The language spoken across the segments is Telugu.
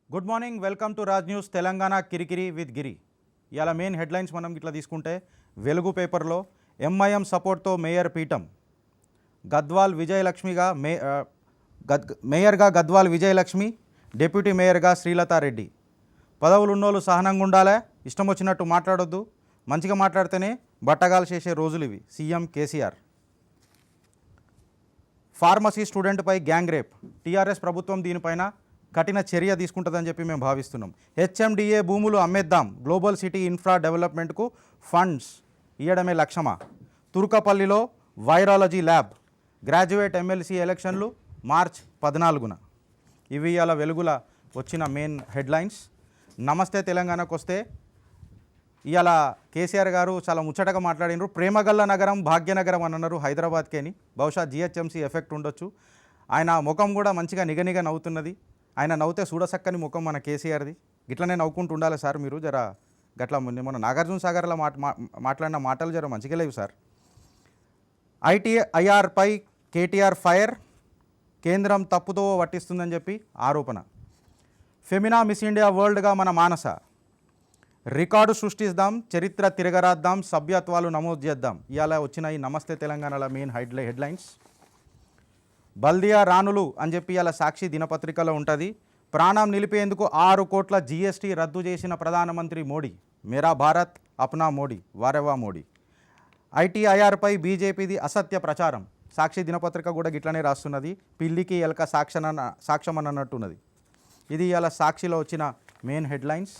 Good morning, welcome to Raj news Telangana Kirikiri with గిరి. ఇవాళ మెయిన్ హెడ్లైన్స్ మనం ఇట్లా తీసుకుంటే, వెలుగు పేపర్లో ఎంఐఎం సపోర్ట్తో మేయర్ పీఠం, గద్వాల్ విజయలక్ష్మిగా మేయర్గా గద్వాల్ విజయలక్ష్మి, డిప్యూటీ మేయర్గా శ్రీలతారెడ్డి. పదవులు ఉన్నోళ్ళు సహనంగా ఉండాలి, ఇష్టం వచ్చినట్టు మాట్లాడొద్దు, మంచిగా మాట్లాడితేనే బట్టగాలు చేసే రోజులు ఇవి. సీఎం కేసీఆర్. ఫార్మసీ స్టూడెంట్పై గ్యాంగ్ రేప్, టీఆర్ఎస్ ప్రభుత్వం దీనిపైన కఠిన చర్య తీసుకుంటుందని చెప్పి మేము భావిస్తున్నాం. హెచ్ఎండిఏ భూములు అమ్మేద్దాం, గ్లోబల్ సిటీ ఇన్ఫ్రా డెవలప్మెంట్కు ఫండ్స్ ఇవ్వడమే లక్ష్యమా. తుర్కపల్లిలో వైరాలజీ ల్యాబ్, గ్రాడ్యుయేట్ ఎమ్మెల్సీ ఎలక్షన్లు మార్చ్ 14న. ఇవి ఇవాళ వెలుగుల వచ్చిన మెయిన్ హెడ్లైన్స్. నమస్తే తెలంగాణకు వస్తే, ఇవాళ కేసీఆర్ గారు చాలా ముచ్చటగా మాట్లాడినారు. ప్రేమగల్ల నగరం భాగ్యనగరం అని అన్నారు హైదరాబాద్కేని. బహుశా జిహెచ్ఎంసీ ఎఫెక్ట్ ఉండొచ్చు. ఆయన ముఖం కూడా మంచిగా నిగనిగా నవ్వుతున్నది. ఆయన నవ్వుతే చూడసక్కని ముఖం మన కేసీఆర్ది. గిట్లనే నవ్వుకుంటూ ఉండాలి సార్ మీరు. జర గట్లా మొన్న నాగార్జున సాగర్లో మాట్లాడిన మాటలు జర మంచిగా లేవు సార్. ఐటీఐఆర్పై కేటీఆర్ ఫైర్, కేంద్రం తప్పుతో పట్టిస్తుందని చెప్పి ఆరోపణ. ఫెమినా మిస్ ఇండియా వరల్డ్గా మన మానస, రికార్డు సృష్టిద్దాం, చరిత్ర తిరగరాద్దాం, సభ్యత్వాలు నమోదు చేద్దాం. ఇవాళ వచ్చిన ఈ నమస్తే తెలంగాణలో మెయిన్ హెడ్లైన్స్. బల్దియా రానులు అని చెప్పి ఇలా సాక్షి దినపత్రికలో ఉంటుంది. ప్రాణం నిలిపేందుకు 6 కోట్ల జీఎస్టీ రద్దు చేసిన ప్రధానమంత్రి మోడీ. మేరా భారత్ అప్నా మోడీ, వారెవా మోడీ. ఐటీఐఆర్పై బీజేపీది అసత్య ప్రచారం. సాక్షి దినపత్రిక కూడా గిట్లనే రాస్తున్నది. పిల్లికి ఎలక సాక్ష్యం అని అన్నట్టున్నది. ఇది ఇలా సాక్షిలో వచ్చిన మెయిన్ హెడ్లైన్స్.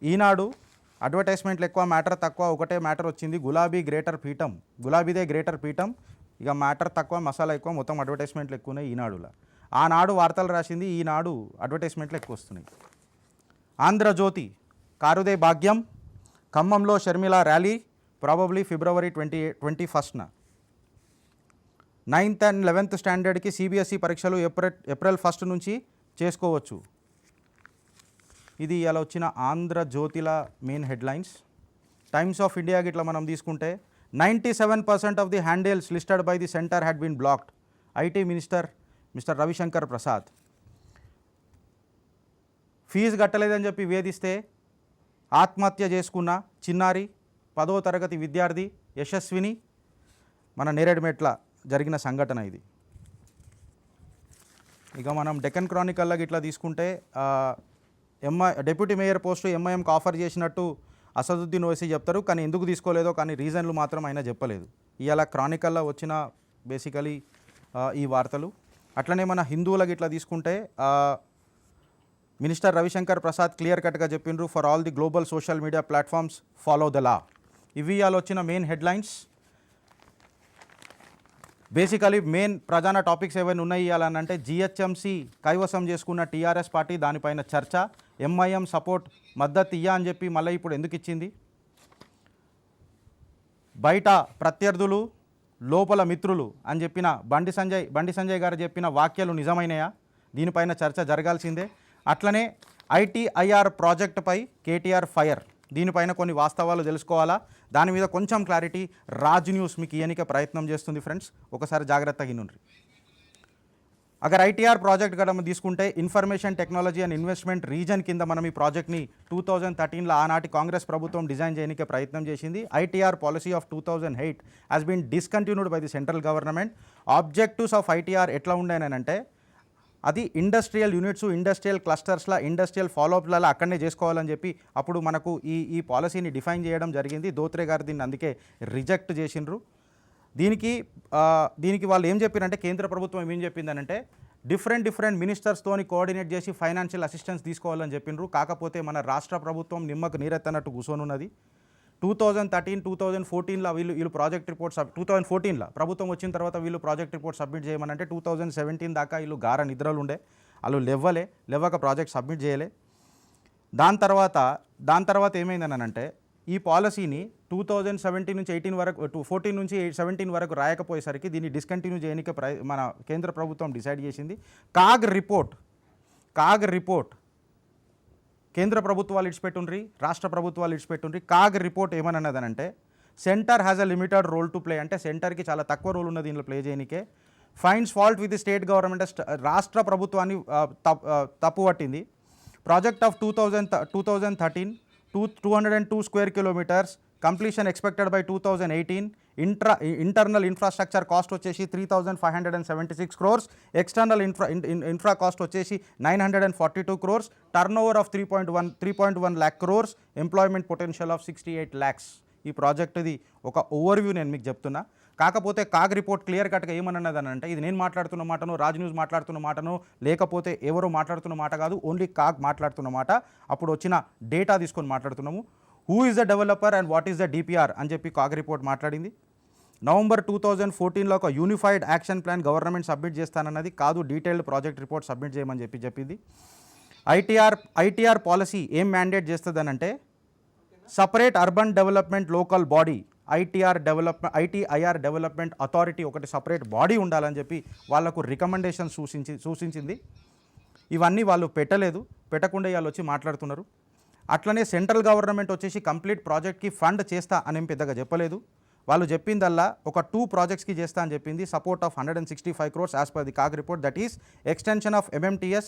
ఈనాడు అడ్వర్టైజ్మెంట్లు ఎక్కువ, మ్యాటర్ తక్కువ. ఒకటే మ్యాటర్ వచ్చింది, గులాబీ గ్రేటర్ పీఠం. గులాబీదే గ్రేటర్ పీఠం. ఇక మ్యాటర్ తక్కువ, మసాలా ఎక్కువ, మొత్తం అడ్వర్టైజ్మెంట్లు ఎక్కువనే ఈనాడులో. ఆనాడు వార్తలు రాసింది, ఈనాడు అడ్వర్టైజ్మెంట్లు ఎక్కువ వస్తున్నాయి. ఆంధ్రజ్యోతి, కారుదే భాగ్యం, ఖమ్మంలో షర్మిల ర్యాలీ, ప్రాబబ్లీ ఫిబ్రవరి 21న. 9th and 11th స్టాండర్డ్కి సిబిఎస్ఈ పరీక్షలు ఏప్రిల్ 1 నుంచి చేసుకోవచ్చు. ఇది ఇలా వచ్చిన ఆంధ్రజ్యోతిల మెయిన్ హెడ్లైన్స్. టైమ్స్ ఆఫ్ ఇండియాకి ఇట్లా మనం తీసుకుంటే, 97% of the handles listed by the center had been blocked. IT Minister Mr. Ravishankar Prasad. Fees కట్టలేదని చెప్పి వేధిస్తే ఆత్మహత్య చేసుకున్న చిన్నారి 10వ తరగతి విద్యార్థి యశస్విని మన నేరేడుమెట్ల జరిగిన సంఘటన ఇది. ఇక మనం డెక్కన్ క్రానికల్లోకి ఇట్లా తీసుకుంటే, డిప్యూటీ మేయర్ పోస్టు ఎంఐఎంకి ఆఫర్ చేసినట్టు అసదుద్దీన్ ఓవైసీ చెప్తారు, కానీ ఎందుకు తీసుకోలేదో కానీ రీజన్లు మాత్రం ఆయన చెప్పలేదు. ఇవాళ క్రానికల్లో వచ్చిన బేసికలీ ఈ వార్తలు. అట్లనే మన హిందువులకి ఇట్లా తీసుకుంటే, మినిస్టర్ రవిశంకర్ ప్రసాద్ క్లియర్ కట్గా చెప్పిండ్రు, for all the global social media platforms follow the law. ఇవి ఇవాళ వచ్చిన మెయిన్ హెడ్లైన్స్. బేసికలీ మెయిన్ ప్రధాన టాపిక్స్ ఏవైనా ఉన్నాయి ఇవ్వాలనంటే, జిహెచ్ఎంసీ కైవసం చేసుకున్న టీఆర్ఎస్ పార్టీ, దానిపైన చర్చ. ఎంఐఎం సపోర్ట్ మద్దతు ఇయ్యా అని చెప్పి మళ్ళీ ఇప్పుడు ఎందుకు ఇచ్చింది. బయట ప్రత్యర్థులు లోపల మిత్రులు అని చెప్పిన బండి సంజయ్ గారు చెప్పిన వాక్యాలు నిజమైనయా, దీనిపైన చర్చ జరగాల్సిందే. అట్లనే ఐటీఐఆర్ ప్రాజెక్టుపై కేటీఆర్ ఫైర్, దీనిపైన కొన్ని వాస్తవాలు తెలుసుకోవాలా, దాని మీద కొంచెం క్లారిటీ రాజ్ న్యూస్ మీకు ఇయనికే ప్రయత్నం చేస్తుంది ఫ్రెండ్స్. ఒకసారి జాగ్రత్తగా వినుండ్రి. అగర్ ఐటీఆర్ ప్రాజెక్ట్ కూడా మనం తీసుకుంటే, information technology and investment reason కింద మనం ఈ ప్రాజెక్ట్ని 2013లో ఆనాటి కాంగ్రెస్ ప్రభుత్వం డిజైన్ చేయడానికి ప్రయత్నం చేసింది. ITR policy of 2008 has been discontinued by the central government. Objectives of ITR ఎట్లా ఉండేనంటే, అది ఇండస్ట్రియల్ యూనిట్స్, ఇండస్ట్రియల్ క్లస్టర్స్లో, ఇండస్ట్రియల్ ఫాలోఅప్లలో అక్కడనే చేసుకోవాలని చెప్పి అప్పుడు మనకు ఈ పాలసీని డిఫైన్ చేయడం జరిగింది. దోత్రే గారు దీన్ని అందుకే రిజెక్ట్ చేసిండ్రు. దీనికి వాళ్ళు ఏం చెప్పారంటే, కేంద్ర ప్రభుత్వం ఏం చెప్పిందనంటే, డిఫరెంట్ మినిస్టర్స్తోని కోఆర్డినేట్ చేసి ఫైనాన్షియల్ అసిస్టెన్స్ తీసుకోవాలని చెప్పిండ్రు. కాకపోతే మన రాష్ట్ర ప్రభుత్వం నిమ్మకు నీరెత్తనట్టు కూర్చొనున్నది. 2013, 2014లో వీళ్ళు ప్రాజెక్ట్ రిపోర్ట్ 2014లో ప్రభుత్వం వచ్చిన తర్వాత వీళ్ళు ప్రాజెక్ట్ రిపోర్ట్ సబ్మిట్ చేయమనంటే 2017 దాకా వీళ్ళు గార నిద్రలు ఉండే, వాళ్ళు లేవక ప్రాజెక్ట్ సబ్మిట్ చేయలే. దాని తర్వాత ఏమైందనంటే, ఈ పాలసీని 2017 నుంచి 18 వరకు 14 నుంచి 17 వరకు రాయకపోయేసరికి దీన్ని డిస్కంటిన్యూ చేయడానికి మన కేంద్ర ప్రభుత్వం డిసైడ్ చేసింది. కాగ్ రిపోర్ట్ కేంద్ర ప్రభుత్వాలు ఇడిచిపెట్టుండ్రి, రాష్ట్ర ప్రభుత్వాలు ఇడిచిపెట్టుండ్రి. కాగ్ రిపోర్ట్ ఏమన్నదనంటే, centre has a limited role to play, అంటే సెంటర్కి చాలా తక్కువ రోల్ ఉన్నది దీనిలో ప్లే చేయనికే. Finds fault with the state government, రాష్ట్ర ప్రభుత్వాన్ని తప్పు పట్టింది. Project of 2013 202 square kilometers, completion expected by 2018. Internal infrastructure cost వచ్చేసి 3,576 crores, external infra cost వచ్చేసి 942 crores, turnover of 3.1 lakh crores, employment potential of 68 lakhs. ఈ ప్రాజెక్ట్ది ఒక ఓవర్వ్యూ నేను మీకు చెప్తున్నా. కాకపోతే కాగ్ రిపోర్ట్ క్లియర్ కట్గా ఏమన్నదని అంటే ఇది నేను మాట్లాడుతున్న మాటను, రాజ్ న్యూస్ మాట్లాడుతున్న మాటను, లేకపోతే ఎవరో మాట్లాడుతున్న మాట కాదు, ఓన్లీ కాగ్ మాట్లాడుతున్న మాట. అప్పుడు వచ్చిన డేటా తీసుకొని మాట్లాడుతున్నాము. Who is the developer and what is the DPR అని చెప్పి కాగ్ రిపోర్ట్ మాట్లాడింది. నవంబర్ 2014లో ఒక unified action plan government submit చేస్తానన్నది కాదు, డీటెయిల్డ్ ప్రాజెక్ట్ రిపోర్ట్ సబ్మిట్ చేయమని చెప్పింది. ఐటీఆర్ పాలసీ ఏం మ్యాండేట్ చేస్తుందని అంటే separate urban development local body ITIR development authority ఒకటి సపరేట్ బాడీ ఉండాలని చెప్పి వాళ్లకు రికమెండేషన్ సూచించింది. ఇవన్నీ వాళ్ళు పెట్టకుండా వాళ్ళు వచ్చి మాట్లాడుతున్నారు. అట్లనే సెంట్రల్ గవర్నమెంట్ వచ్చేసి కంప్లీట్ ప్రాజెక్ట్కి ఫండ్ చేస్తా అని పెద్దగా చెప్పలేదు. వాళ్ళు చెప్పిందల్లా ఒక 2 ప్రాజెక్ట్స్కి చేస్తా అని చెప్పింది. Support of 165 crores as per the CAG report, that is extension of MMTS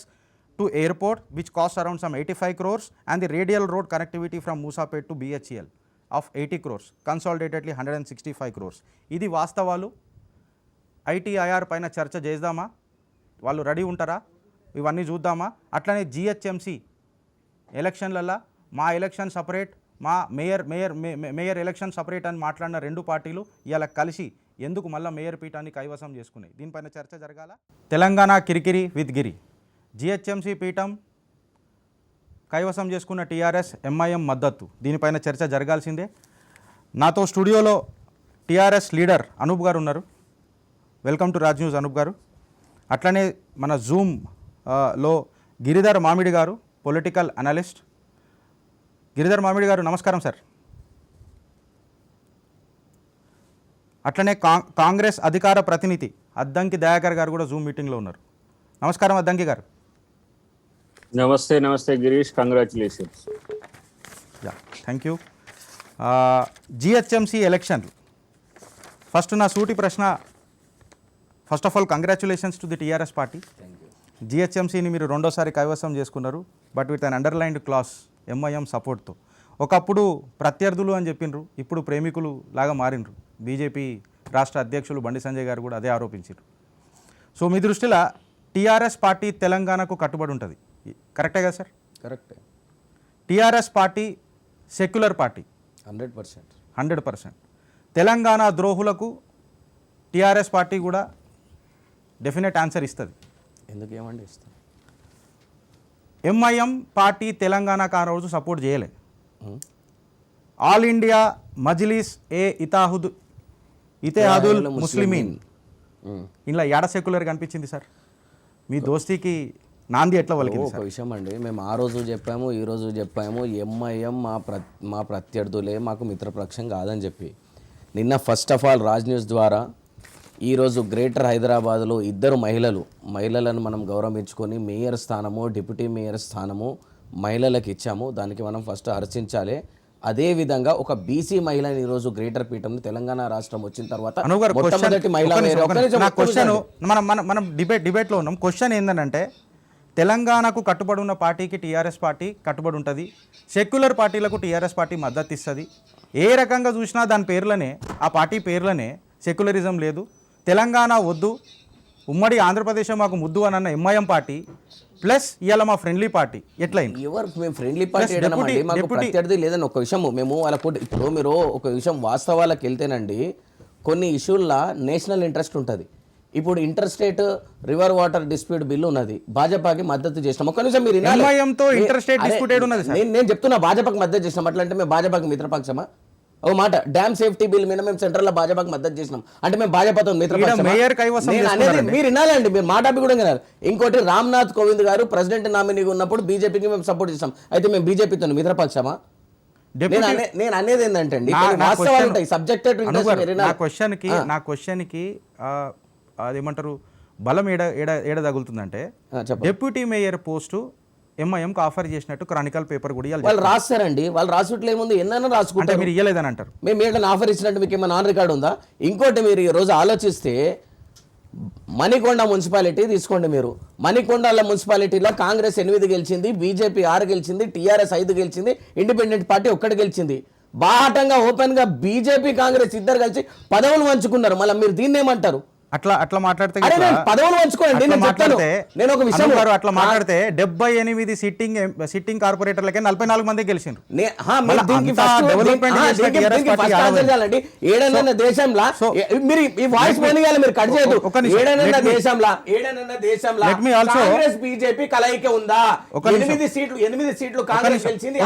to airport which costs around some 85 crores and the radial road connectivity from Musapet to BHEL of 80 crores, consolidatedly 165 crores. ఇది వాస్తవాలు. ఐటీఐఆర్ పైన చర్చ చేద్దామా, వాళ్ళు రెడీ ఉంటారా, ఇవన్నీ చూద్దామా. అట్లనే GHMC ఎలక్షన్లలో మా ఎలక్షన్ సపరేట్, మా మేయర్ ఎలక్షన్ సపరేట్ అని మాట్లాడిన 2 పార్టీలు ఇలా కలిసి ఎందుకు మళ్ళీ మేయర్ పీఠాన్ని కైవసం చేసుకున్నాయి, దీనిపైన చర్చ జరగాల. Telangana Kirikiri with Giri. GHMC పీఠం కైవసం చేసుకున్న TRS MIM మద్దతు, దీనిపైన చర్చ జరగాల్సిందే. నాతో స్టూడియోలో TRS లీడర్ అనూప్ గారు ఉన్నారు. Welcome to Raj news Anoop గారు. అట్లనే మన జూమ్లో గిరిధర్ మామిడి గారు, పొలిటికల్ అనలిస్ట్. గిరిధర్ మామిడి గారు నమస్కారం సార్. అట్లనే కాంగ్రెస్ అధికార ప్రతినిధి అద్దంకి దయాకర్ గారు కూడా జూమ్ మీటింగ్లో ఉన్నారు. నమస్కారం అద్దంకి గారు. నమస్తే Girish, congratulations. Thank you. GHMC election, first నా సూటి ప్రశ్న. First of all congratulations to the TRS party. GHMCని మీరు రెండోసారి కైవసం చేసుకున్నారు, but with an underlined clause MIM సపోర్ట్తో. ఒకప్పుడు ప్రత్యర్థులు అని చెప్పిండ్రు, ఇప్పుడు ప్రేమికులు లాగా మారినరు. బీజేపీ రాష్ట్ర అధ్యక్షులు బండి సంజయ్ గారు కూడా అదే ఆరోపించారు. సో మీ దృష్టిలో TRS పార్టీ తెలంగాణకు కట్టుబడి ఉంటుంది, కరెక్టే కదా సార్? కరెక్టే. TRS party secular party 100%. Telangana ద్రోహులకు TRS పార్టీ కూడా డెఫినెట్ ఆన్సర్ ఇస్తుంది. ఎందుకు ఏమండి ఇస్తాం. MIM పార్టీ తెలంగాణకు ఆ రోజు సపోర్ట్ చేయలే. ఆల్ ఇండియా మజ్లిస్ ఇతేహాదుల్ ముస్లిమీన్ ఇలా ఏడ సెక్యులర్ కనిపించింది సార్? మీ దోస్తీకి నాంది ఎట్లా వలికింది? ఒక విషయం అండి, మేము ఆ రోజు చెప్పాము, ఈ రోజు చెప్పాము, MIM మా ప్రత్యర్థులే, మాకు మిత్రపక్షం కాదని చెప్పి. నిన్న first of all Raj news ద్వారా ఈరోజు గ్రేటర్ హైదరాబాద్లో 2 మహిళలను మనం గౌరవించుకొని మేయర్ స్థానము, డిప్యూటీ మేయర్ స్థానము మహిళలకు ఇచ్చాము. దానికి మనం ఫస్ట్ హర్షించాలి. అదేవిధంగా ఒక బీసీ మహిళని ఈరోజు గ్రేటర్ పీఠం తెలంగాణ రాష్ట్రం వచ్చిన తర్వాత మొట్టమొదటి మహిళా మనం డిబేట్లో ఉన్నాం. క్వశ్చన్ ఏంటంటే తెలంగాణకు కట్టుబడి ఉన్న పార్టీకి TRS పార్టీ కట్టుబడి ఉంటుంది, సెక్యులర్ పార్టీలకు TRS పార్టీ మద్దతు ఇస్తుంది. ఏ రకంగా చూసినా దాని పేర్లనే, ఆ పార్టీ పేర్లనే సెక్యులరిజం లేదు, తెలంగాణ వద్దు, ఉమ్మడి ఆంధ్రప్రదేశ్ మాకు ముద్దు అని అన్న MIM పార్టీ ప్లస్ ఇవాళ మా ఫ్రెండ్లీ పార్టీ ఎట్లయింది? ఎవరు మేము ఫ్రెండ్లీ పార్టీ మాకు ప్రత్యర్థి లేదని ఒక విషయం మేము వాళ్ళకు. ఇప్పుడు మీరు ఒక విషయం వాస్తవాలకు వెళ్తేనండి, కొన్ని ఇష్యూల్లో నేషనల్ ఇంట్రెస్ట్ ఉంటుంది. ఇప్పుడు inter state river water dispute bill ఉన్నది, భాజపాకి మద్దతు చేసినాం. ఒక్క నిమిషం మీరు నేను చెప్తున్నా, భాజపాకి మద్దతు చేసినాం. అట్లా అంటే మేము భాజపాకి మిత్రపక్షమా? ఒక మాట, డ్యామ్ సేఫ్టీ బిల్ మీద మేము సెంట్రల్లో భాజపాకి మద్దతు చేసినాం అంటే మేము భాజపాతో మిత్రపక్షం అనేది మీరు వినాలండి. మీరు మాట కూడా వినాలి. ఇంకోటి, రామ్నాథ్ కోవింద్ గారు ప్రెసిడెంట్ నామినీగా ఉన్నప్పుడు బీజేపీకి మేము సపోర్ట్ చేస్తాం, అయితే మేము బీజేపీతో మిత్రపక్షమా? నేను అనేది ఏంటంటే అండి, వాస్తవాలు ఉంటాయి, సబ్జెక్టెడ్ నా క్వశ్చన్కి అదేమంటారు బలం ఏడ తగులుతుందంటే, డిప్యూటీ మేయర్ పోస్టు MIMకి ఆఫర్ చేసినట్టు క్రానికల్ పేపర్ కూడా వాళ్ళు రాస్తారండి. వాళ్ళు రాసుట్లే ముందు ఎన్నైనా రాసుకుంటే మీరు ఇయ్యలేదని అంటారు. మేము ఏదైనా ఆఫర్ ఇచ్చినట్టు మీకు ఏమైనా ఆన్ రికార్డు ఉందా? ఇంకోటి, మీరు ఈ రోజు ఆలోచిస్తే మణికొండ మున్సిపాలిటీ తీసుకోండి మీరు. మణికొండ మున్సిపాలిటీలో కాంగ్రెస్ 8 గెలిచింది, బీజేపీ 6 గెలిచింది, టీఆర్ఎస్ 5 గెలిచింది, ఇండిపెండెంట్ పార్టీ 1 గెలిచింది. బాహటంగా ఓపెన్గా బీజేపీ కాంగ్రెస్ ఇద్దరు కలిసి పదవులు పంచుకున్నారు. మళ్ళీ మీరు దీన్ని ఏమంటారు? అట్లా మాట్లాడితే అరే నేను పదవులు పంచుకోండి, నేను చెప్తాను. నేను ఒక విషయం అట్లా మాట్లాడితే 78 సిట్టింగ్ కార్పొరేటర్లకే 44 మంది గెలిచిండ్రు. ఏడనన్న దేశంలో మీరు ఈ వాయిస్ పోనీయాలి, మీరు కట్ చేయదు. ఏడనన్న దేశంలో కాంగ్రెస్ బీజేపీ కలయిక ఉందా? 8 సీట్లు కాంగ్రెస్ గెలిచింది.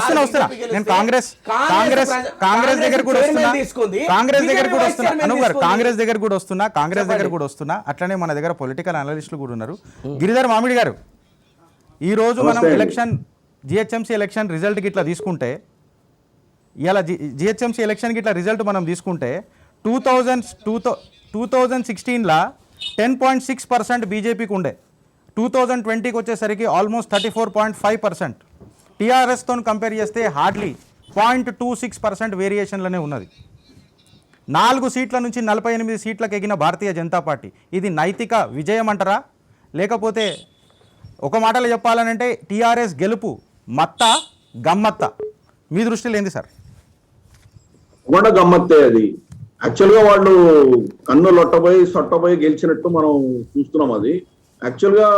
నేను కాంగ్రెస్ దగ్గర కూడా వస్తున్నా, కాంగ్రెస్ దగ్గర కూడా వస్తున్నా. అట్లనే మన దగ్గర పొలిటికల్ అనలిస్టులు కూడా ఉన్నారు. గిరిధర్ మామిడి గారు, ఈరోజు మనం జిహెచ్ఎంసీ ఎలక్షన్ రిజల్ట్కి ఇట్లా తీసుకుంటే, ఇలా జిహెచ్ఎంసీ ఎలక్షన్కి ఇట్లా రిజల్ట్ మనం తీసుకుంటే 2016లా 10.6% బీజేపీకి ఉండే, 2020కి వచ్చేసరికి ఆల్మోస్ట్ 34.5%. టీఆర్ఎస్తో కంపేర్ చేస్తే హార్డ్లీ 0.26% వేరియేషన్లోనే ఉన్నది. 4 సీట్ల నుంచి 48 సీట్లకు ఎగిన భారతీయ జనతా పార్టీ ఇది నైతిక విజయం అంటారా? లేకపోతే ఒక మాటలో చెప్పాలనంటే టీఆర్ఎస్ గెలుపు మత్త గమ్మత్త? మీ దృష్టిలో ఏంది సార్? కూడా గమ్మత్తే అది. యాక్చువల్గా వాళ్ళు కన్ను సొట్టబోయి గెలిచినట్టు మనం చూస్తున్నాం. అది యాక్చువల్గా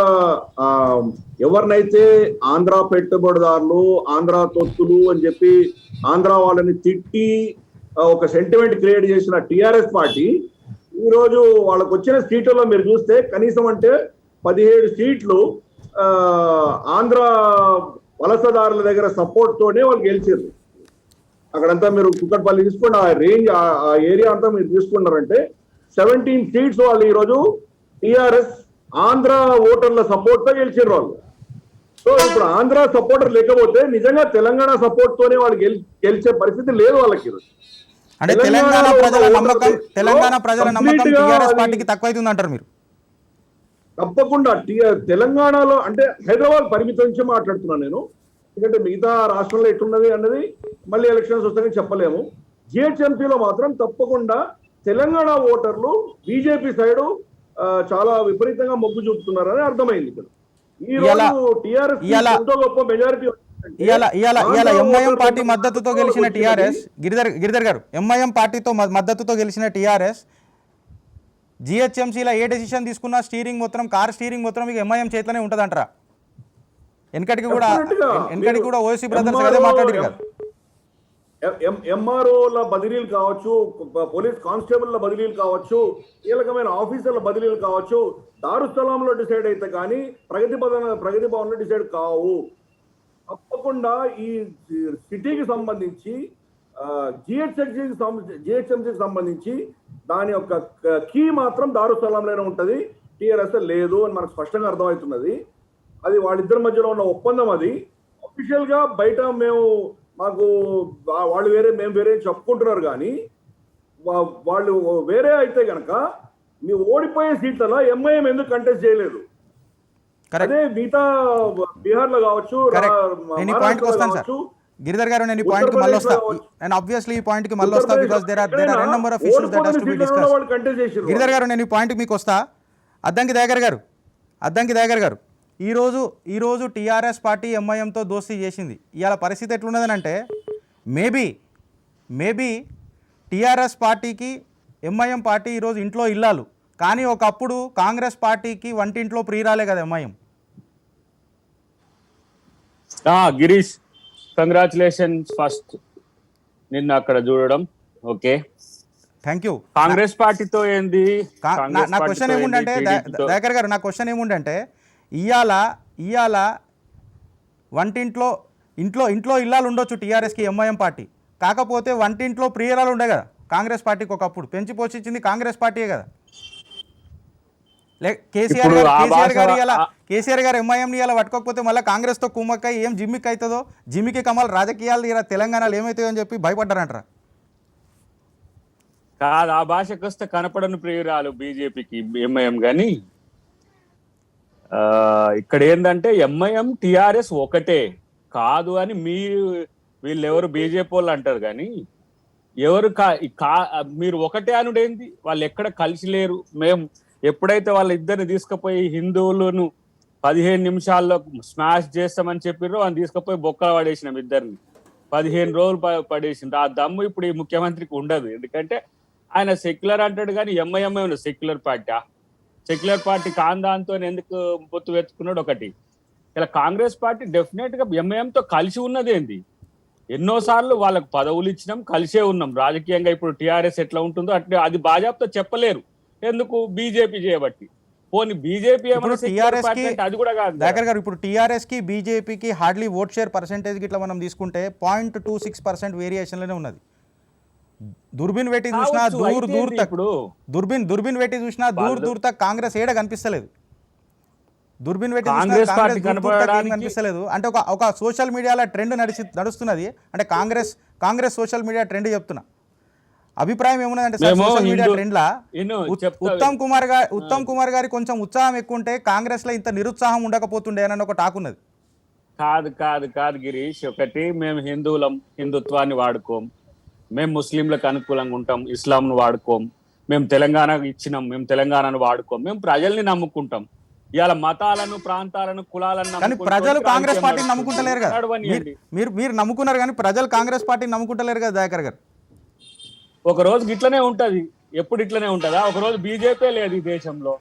ఎవరినైతే ఆంధ్ర పెట్టుబడిదారులు, ఆంధ్ర తొత్తులు అని చెప్పి ఆంధ్ర వాళ్ళని తిట్టి ఒక సెంటిమెంట్ క్రియేట్ చేసిన టిఆర్ఎస్ పార్టీ ఈరోజు వాళ్ళకు వచ్చిన సీట్లలో మీరు చూస్తే కనీసం అంటే 17 సీట్లు ఆంధ్ర వలసదారుల దగ్గర సపోర్ట్ తోనే వాళ్ళు గెలిచారు. అక్కడంతా మీరు కుక్కట్పల్లి తీసుకోండి, ఆ రేంజ్ ఆ ఏరియా అంతా మీరు తీసుకున్నారంటే 17 సీట్స్ వాళ్ళు ఈరోజు టిఆర్ఎస్ ఆంధ్ర ఓటర్ల సపోర్ట్ తో గెలిచారు వాళ్ళు. సో ఇప్పుడు ఆంధ్ర సపోర్టర్ లేకపోతే నిజంగా తెలంగాణ సపోర్ట్ తోనే వాళ్ళు గెలిచే పరిస్థితి లేదు వాళ్ళకి. అంటే తెలంగాణ ప్రజల నమ్మకం టీఆర్ఎస్ పార్టీకి తక్కువైతుంది అంటారు మీరు? తప్పకుండా. తెలంగాణలో అంటే హైదరాబాద్ పరిమితం నుంచి మాట్లాడుతున్నాను నేను, ఎందుకంటే మిగతా రాష్ట్రంలో ఎట్లున్నది అన్నది మళ్ళీ ఎలక్షన్స్ వస్తాయని చెప్పలేము. జిహెచ్ఎంసీలో మాత్రం తప్పకుండా తెలంగాణ ఓటర్లు బీజేపీ సైడ్ చాలా విపరీతంగా మొగ్గు చూపుతున్నారని అర్థమైంది. ఇక్కడ ఈ రోజు టీఆర్ఎస్ ఎంతో గొప్ప మెజారిటీ ఎంఐఎం పార్టీ మద్దతుతో గెలిచిన టీఆర్ఎస్, గిరిధర్ గారు, ఎంఐఎం పార్టీతో మద్దతుతో గెలిచిన టీఆర్ఎస్ జిహెచ్ఎంసీలో ఏ డెసిషన్ తీసుకున్నా కార్ స్టీరింగ్ మొత్తం మీకు ఎంఐఎం చేతిలోనే ఉంటుంది అంటారా? వెనకటికి కూడా ఓసీ బ్రదర్స్ అదే మాట్లాడారు కదా. ఎంఆర్ఓల బదిలీలు కావచ్చు, పోలీస్ కానిస్టేబుల్ల బదిలీలు కావచ్చు, కీలకమైన ఆఫీసర్ల బదిలీలు కావచ్చు, దారుస్థలంలో డిసైడ్ అయితే కానీ ప్రగతి భవన్లో డిసైడ్ కావు. తప్పకుండా ఈ సిటీకి సంబంధించి జిహెచ్ఎంసీకి సంబంధించి దాని యొక్క కీ మాత్రం దారుస్థలంలోనే ఉంటుంది, టీఆర్ఎస్ లేదు అని మనకు స్పష్టంగా అర్థమవుతున్నది. అది వాళ్ళిద్దరి మధ్యలో ఉన్న ఒప్పందం. అది అఫీషియల్ గా బయట మాకు వాళ్ళు వేరే మేము వేరే చెప్పుకుంటున్నారు, కానీ వాళ్ళు వేరే అయితే గనక మీ ఓడిపోయే సీట్లలో ఎంఐఎం ఎందుకు కంటెస్ట్ చేయలేదు? అదే మిగతా బీహార్ లో కావచ్చు, గిరిధర్ గారు, నేను ఈ పాయింట్ కి మళ్ళీ వస్తా. నేను ఆబ్వియస్లీ ఈ పాయింట్ కి మళ్ళీ వస్తా, because there are an number of issues that has to be discuss. Giridhar గారు, నేను ఈ పాయింట్ కి మీకు వస్తా. అద్దంకి దయాకర్ గారు, ఈరోజు టీఆర్ఎస్ పార్టీ ఎంఐఎంతో దోస్తీ చేసింది. ఇవాళ పరిస్థితి ఎట్లున్నదని అంటే మేబీ టీఆర్ఎస్ పార్టీకి ఎంఐఎం పార్టీ ఈరోజు ఇంట్లో ఇల్లాలు, కానీ ఒకప్పుడు కాంగ్రెస్ పార్టీకి వంటింట్లో ప్రియురాలే కదా ఎంఐఎం. గిరీష్, కంగ్రాచులేషన్స్ ఫస్ట్ నిన్న అక్కడ చూడడం. Okay, thank you. కాంగ్రెస్ పార్టీతో ఏంది? నా క్వశ్చన్ ఏముందంటే దయాకర్ గారు, నా క్వశ్చన్ ఏముందంటే ఇవాళ ఇంట్లో ఇల్లాలు ఉండొచ్చు టీఆర్ఎస్కి ఎంఐఎం పార్టీ, కాకపోతే వంటింట్లో ప్రియురాలు ఉండే కదా కాంగ్రెస్ పార్టీకి. ఒకప్పుడు పెంచి పోషించింది కాంగ్రెస్ పార్టీయే కదా. కేసీఆర్ గారు ఎంఐఎంని ఇలా పట్టుకోకపోతే మళ్ళీ కాంగ్రెస్తో కుమ్మక్కై ఏం జిమ్మిక్ అవుతుందో, జిమ్మికి కమల్ రాజకీయాలు ఇలా తెలంగాణలో ఏమవుతాయో అని చెప్పి భయపడ్డారంటారా? కాదు, ఆ భాషకు వస్తే కనపడని ప్రియురాలు బీజేపీకి ఎంఐఎం. కానీ ఇక్కడ ఏంటంటే ఎంఐఎం టిఆర్ఎస్ ఒకటే కాదు అని వీళ్ళెవరు బీజేపీ వాళ్ళు అంటారు. కానీ ఎవరు మీరు ఒకటే అనుడేంది? వాళ్ళు ఎక్కడ కలిసి లేరు. ఎప్పుడైతే వాళ్ళ ఇద్దరిని తీసుకుపోయి హిందువులను 15 నిమిషాల్లో స్మాష్ చేస్తామని చెప్పిర్రో అని తీసుకుపోయి బొక్కలు పడేసినాం ఇద్దరిని. 15 రోజులు పడేసిండ్రు. ఆ దమ్ము ఇప్పుడు ఈ ముఖ్యమంత్రికి ఉండదు. ఎందుకంటే ఆయన సెక్యులర్ అంటాడు కానీ ఎంఐఎంఐ ఉన్న సెక్యులర్ పార్టీ. సెక్యులర్ పార్టీ కాందాంతో ఎందుకు పొత్తు వెతుకున్నాడు ఒకటి. ఇలా కాంగ్రెస్ పార్టీ డెఫినెట్ గా ఎంఐఎంతో కలిసి ఉన్నది ఏంది. ఎన్నోసార్లు వాళ్ళకు పదవులు ఇచ్చినాం, కలిసే ఉన్నాం రాజకీయంగా. ఇప్పుడు టిఆర్ఎస్ ఎట్లా ఉంటుందో అట్లా అది భాజపాతో చెప్పలేరు. ఎందుకు? బీజేపీ చేయబట్టి. పోనీ బీజేపీ అది కూడా కాదు దాకర్ గారు. ఇప్పుడు టీఆర్ఎస్ కి బీజేపీకి హార్డ్లీ ఓట్ షేర్ పర్సెంటేజ్ ఇట్లా మనం తీసుకుంటే 0.26% వేరియేషన్లోనే ఉన్నది. దుర్బిన్ పెట్టి చూసినా దూర్ తక్ దుర్బిన్ పెట్టి చూసినా దూర్ తక్ కాంగ్రెస్ ఏడ కనిపిస్తలేదు. దుర్బిన్ పెట్టి కనిపిస్తలేదు. అంటే ఒక సోషల్ మీడియాలో ట్రెండ్ నడుస్తున్నది. అంటే కాంగ్రెస్ సోషల్ మీడియా ట్రెండ్ చెప్తున్నా. అభిప్రాయం ఏమున్నదంటే సోషల్ మీడియా ట్రెండ్ లా ఉత్తమ్ కుమార్ గారి కొంచెం ఉత్సాహం ఎక్కువ ఉంటే కాంగ్రెస్ లో ఇంత నిరుత్సాహం ఉండకపోతుండే అని ఒక టాక్ ఉన్నది. కాదు గిరీష్. ఒకటి, మేము హిందుత్వాన్ని వాడుకోం, మేము ముస్లింలకు అనుకూలంగా ఉంటాం, ఇస్లాంను వాడుకోం, మేము తెలంగాణ ఇచ్చినాం, మేము తెలంగాణను వాడుకోం, మేము ప్రజల్ని నమ్ముకుంటాం. ఇవాళ మతాలను, ప్రాంతాలను, కులాలను కానీ ప్రజలు కాంగ్రెస్ పార్టీని నమ్ముకుంటలేరు కదా. మీరు నమ్ముకున్నారు కానీ ప్రజలు కాంగ్రెస్ పార్టీని నమ్ముకుంటలేరు కదా దయాకర్ గారు. ఒక రోజు ఇట్లనే ఉంటది. ఎప్పుడు ఇట్లనే ఉంటదా? ఒక రోజు బీజేపీ లేదు ఈ దేశంలో.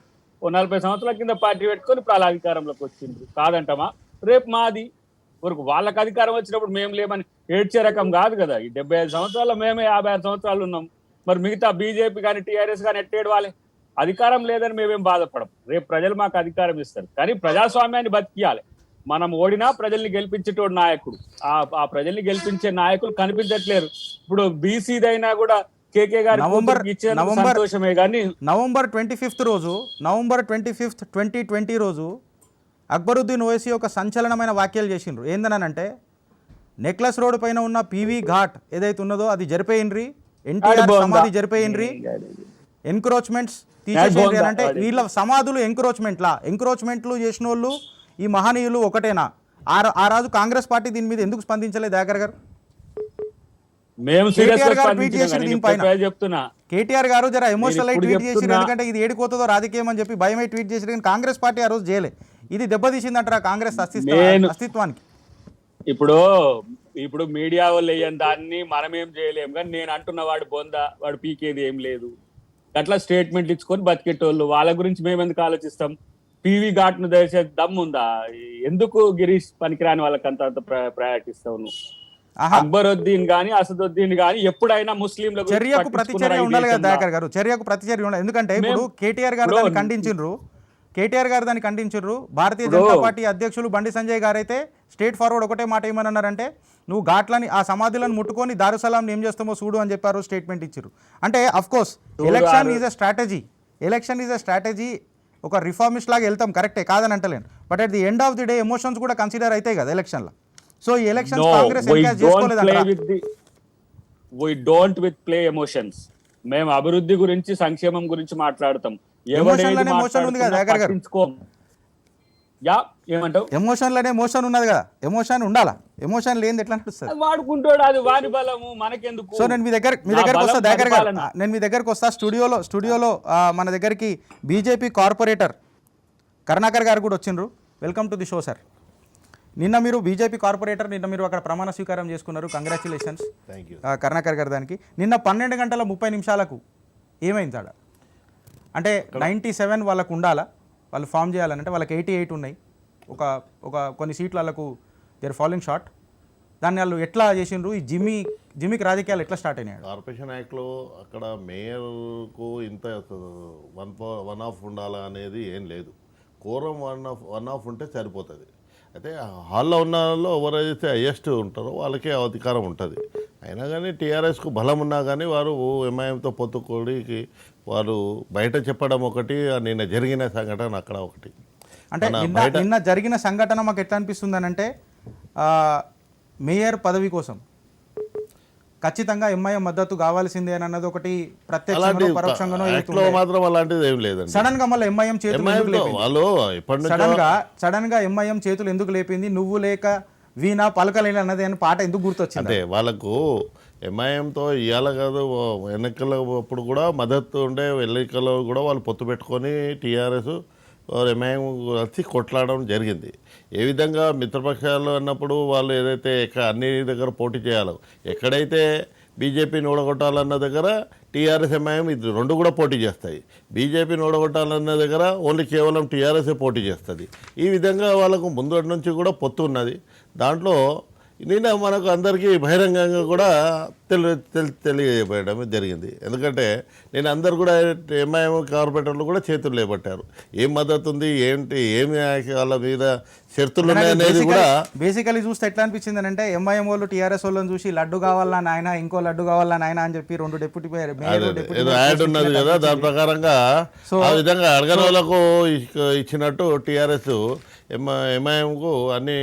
40 సంవత్సరాల కింద పార్టీ పెట్టుకొని ఇప్పుడు అలా అధికారంలోకి వచ్చిండ్రు. కాదంటమా? రేపు మాది వరకు వాళ్ళకి అధికారం వచ్చినప్పుడు మేము లేమని ఏడ్చే రకం కాదు కదా. ఈ 75 సంవత్సరాల్లో మేమే 56 సంవత్సరాలు ఉన్నాం. మరి మిగతా బీజేపీ కానీ టీఆర్ఎస్ కానీ ఎట్టేడు వాళ్ళే. అధికారం లేదని మేమేం బాధపడం. రేపు ప్రజలు మాకు అధికారం ఇస్తారు. కానీ ప్రజాస్వామ్యాన్ని బతికియాలి. మనం ఓడినా ప్రజల్ని గెలిపించేటోడు నాయకుడు. ఆ ప్రజల్ని గెలిపించే నాయకులు కనిపించట్లేరు. ఇప్పుడు బీసీదైనా కూడా కేకే గారి సంతోషమే కానీ నవంబర్ 25 రోజు 2020 రోజు అక్బరుద్దీన్ ఓవైసీ ఒక సంచలనమైన వ్యాఖ్యలు చేసిండ్రు. ఏందనంటే నెక్లెస్ రోడ్ పైన ఉన్న పీవీ ఘాట్ ఏదైతే ఉన్నదో అది జరిపేయండ్రి, ఎన్టీఆర్ సమాధి జరిపేయండ్రి, ఎంక్రోచ్మెంట్స్ తీసేసేయండి అని. అంటే వీళ్ళ సమాధులు ఎంక్రోచ్మెంట్లు చేసిన వాళ్ళు ఈ మహనీయులు ఒకటేనా? ఆ రోజు కాంగ్రెస్ పార్టీ దీని మీద ఎందుకు స్పందించలేదు దయాకర్ గారు? కేటీఆర్ గారు జర ఎమోషనల్ అయి ట్వీట్ చేసి, ఎందుకంటే ఇది ఏడిపోతుందో రాజకీయం అని చెప్పి భయమై ట్వీట్ చేసి, కానీ కాంగ్రెస్ పార్టీ ఆ రోజు చేయలే. ఇది దెబ్బతీసిందంటారా కాంగ్రెస్ అస్తిత్వానికి? ఇప్పుడు మీడియా వాళ్ళు వేయని దాన్ని మనమేం చేయలేము. కానీ నేను అంటున్న వాడు పీకేది ఏం లేదు. అట్లా స్టేట్మెంట్ ఇచ్చుకొని బతికేటోళ్ళు వాళ్ళ గురించి మేము ఎందుకు ఆలోచిస్తాం? పీవీ ఘాట్ ను దయచే దమ్ముందా? ఎందుకు గిరీష్ పనికిరాని వాళ్ళకి అంత ప్రయాటిస్తావు నువ్వు? అక్బరుద్దీన్ గాని అసదుద్దీన్ గాని ఎప్పుడైనా ముస్లింల చర్యకు ప్రతిచర్య ఉండాలి కదా దయాకర్ గారు. చర్యకు ప్రతిచర్య ఉండాలి. ఎందుకంటే ఇప్పుడు కేటీఆర్ గారు దాన్ని ఖండించారు. భారతీయ జనతా పార్టీ అధ్యక్షులు బండి సంజయ్ గారు అయితే స్ట్రేట్ ఫార్వర్డ్ ఒకటే మాట ఏమన్నారంటే, నువ్వు ఘాట్లని ఆ సమాధులను ముట్టుకొని దారుసలాం ఏం చేస్తామో చూడు అని చెప్పారు, స్టేట్మెంట్ ఇచ్చారు. అంటే of course election is a strategy. ఒక రిఫార్మిస్ట్ లాగా వెళ్తాం, కరెక్టే, కాదని అంటలేను. But at the end of the day emotions కూడా కన్సిడర్ అవుతాయి కదా ఎలక్షన్లో. సో ఈ ఎలక్షన్స్ కాంగ్రెస్ ఎంకరేజ్ చేసుకోలేదంటారా? we don't with play emotions. మేము అభివృద్ధి గురించి, సంక్షేమం గురించి మాట్లాడతాం. ఎమోషన్లోనే మోషన్ ఉంది కదా దయాకర్ గారు. ఏమంటావు? ఎమోషన్లోనే మోషన్ ఉన్నది కదా. ఎమోషన్ ఉండాలా? ఎమోషన్ లేని ఎట్లా నడుస్తుంది? వాడుకుంటాడు, అది వారి బలము, మనకెందుకు? సో నేను మీ దగ్గరకు వస్తా దయాకర్ గారు. నేను మీ దగ్గరకు వస్తా. స్టూడియోలో మన దగ్గరికి బీజేపీ కార్పొరేటర్ కరుణాకర్ గారు కూడా వచ్చిండ్రు. Welcome to the show sir. నిన్న మీరు బీజేపీ కార్పొరేటర్, నిన్న మీరు అక్కడ ప్రమాణ స్వీకారం చేసుకున్నారు. కంగ్రాచులేషన్స్ కరుణాకర్ గారు. దానికి నిన్న 12:30 ఏమైంది ఆడ? అంటే 97 వాళ్ళకు ఉండాలా, వాళ్ళు ఫామ్ చేయాలంటే వాళ్ళకి 88 ఉన్నాయి. ఒక కొన్ని సీట్లు వాళ్ళకు దేర్ ఫాలోయింగ్ షార్ట్. దాన్ని వాళ్ళు ఎట్లా చేసిండ్రు? ఈ జిమ్మికి రాజకీయాలు ఎట్లా స్టార్ట్ అయినాయి? కార్పొరేషన్ యాక్ట్లో అక్కడ మేయర్కు ఇంత 1/2 ఉండాలా అనేది ఏం లేదు. కోరం 1/2 ఉంటే సరిపోతుంది. అయితే హాల్లో ఉన్న వాళ్ళు ఎవరైతే హైయెస్ట్ ఉంటారో వాళ్ళకే అధికారం ఉంటుంది. అయినా కానీ టీఆర్ఎస్కు బలం ఉన్నా కానీ వారు ఎంఐఎంతో పొత్తుకోడికి వారు బయట చెప్పడం ఒకటి, నిన్న జరిగిన సంఘటన అక్కడ ఒకటి. అంటే నిన్న జరిగిన సంఘటన మాకు ఎట్లా అనిపిస్తుంది అని అంటే, మేయర్ పదవి కోసం ఖచ్చితంగా ఎంఐఎం మద్దతు కావాల్సిందే అన్నది ఒకటి ప్రత్యక్షంగానో పరోక్షంగానో మాత్రం అలాంటిది ఏం లేదండి. సడన్ గా మళ్ళీ ఎంఐఎం చేతులు సడన్ గా ఎంఐఎం చేతులు ఎందుకు లేపింది? నువ్వు లేక వీణా పలకలేని అన్నది అని పాట ఎందుకు గుర్తొచ్చింది? అంటే వాళ్ళకు ఎంఐఎంతో ఇవాళ కాదు ఎన్నికల అప్పుడు కూడా మద్దతు ఉండే ఎన్నికల్లో కూడా వాళ్ళు పొత్తు పెట్టుకొని టీఆర్ఎస్ ఎంఐఎం వచ్చి కొట్లాడడం జరిగింది. ఏ విధంగా మిత్రపక్షాలు అన్నప్పుడు వాళ్ళు ఏదైతే అన్ని దగ్గర పోటీ చేయాలో, ఎక్కడైతే బీజేపీని ఓడగొట్టాలన్న దగ్గర టీఆర్ఎస్ ఎంఐఎం ఇది రెండు కూడా పోటీ చేస్తాయి. బీజేపీని ఓడగొట్టాలన్న దగ్గర ఓన్లీ కేవలం టీఆర్ఎస్ఏ పోటీ చేస్తుంది. ఈ విధంగా వాళ్ళకు ముందు నుంచి కూడా పొత్తు ఉన్నది. దాంట్లో నిన్న మనకు అందరికీ బహిరంగంగా కూడా తెలియజేయడం జరిగింది. ఎందుకంటే నేను అందరు కూడా ఎంఐఎం కార్పొరేటర్లు కూడా చేతులు లేబట్టారు. ఏం మద్దతు ఉంది, ఏంటి, ఏమి వాళ్ళ మీద షరతులు ఉన్నాయనేది కూడా బేసికలీ చూస్తే ఎట్లా అనిపించింది అంటే ఎంఐఎం వాళ్ళు టీఆర్ఎస్ వాళ్ళని చూసి లడ్డు కావాలా నాయన, ఇంకో లడ్డు కావాలా నాయన అని చెప్పి 2 డిప్యూటీ ఏదో యాడ్ ఉన్నది కదా, దాని ప్రకారంగా ఆ విధంగా అడగని వాళ్ళకు ఇచ్చినట్టు టీఆర్ఎస్ ఎంఐఎంకు అన్ని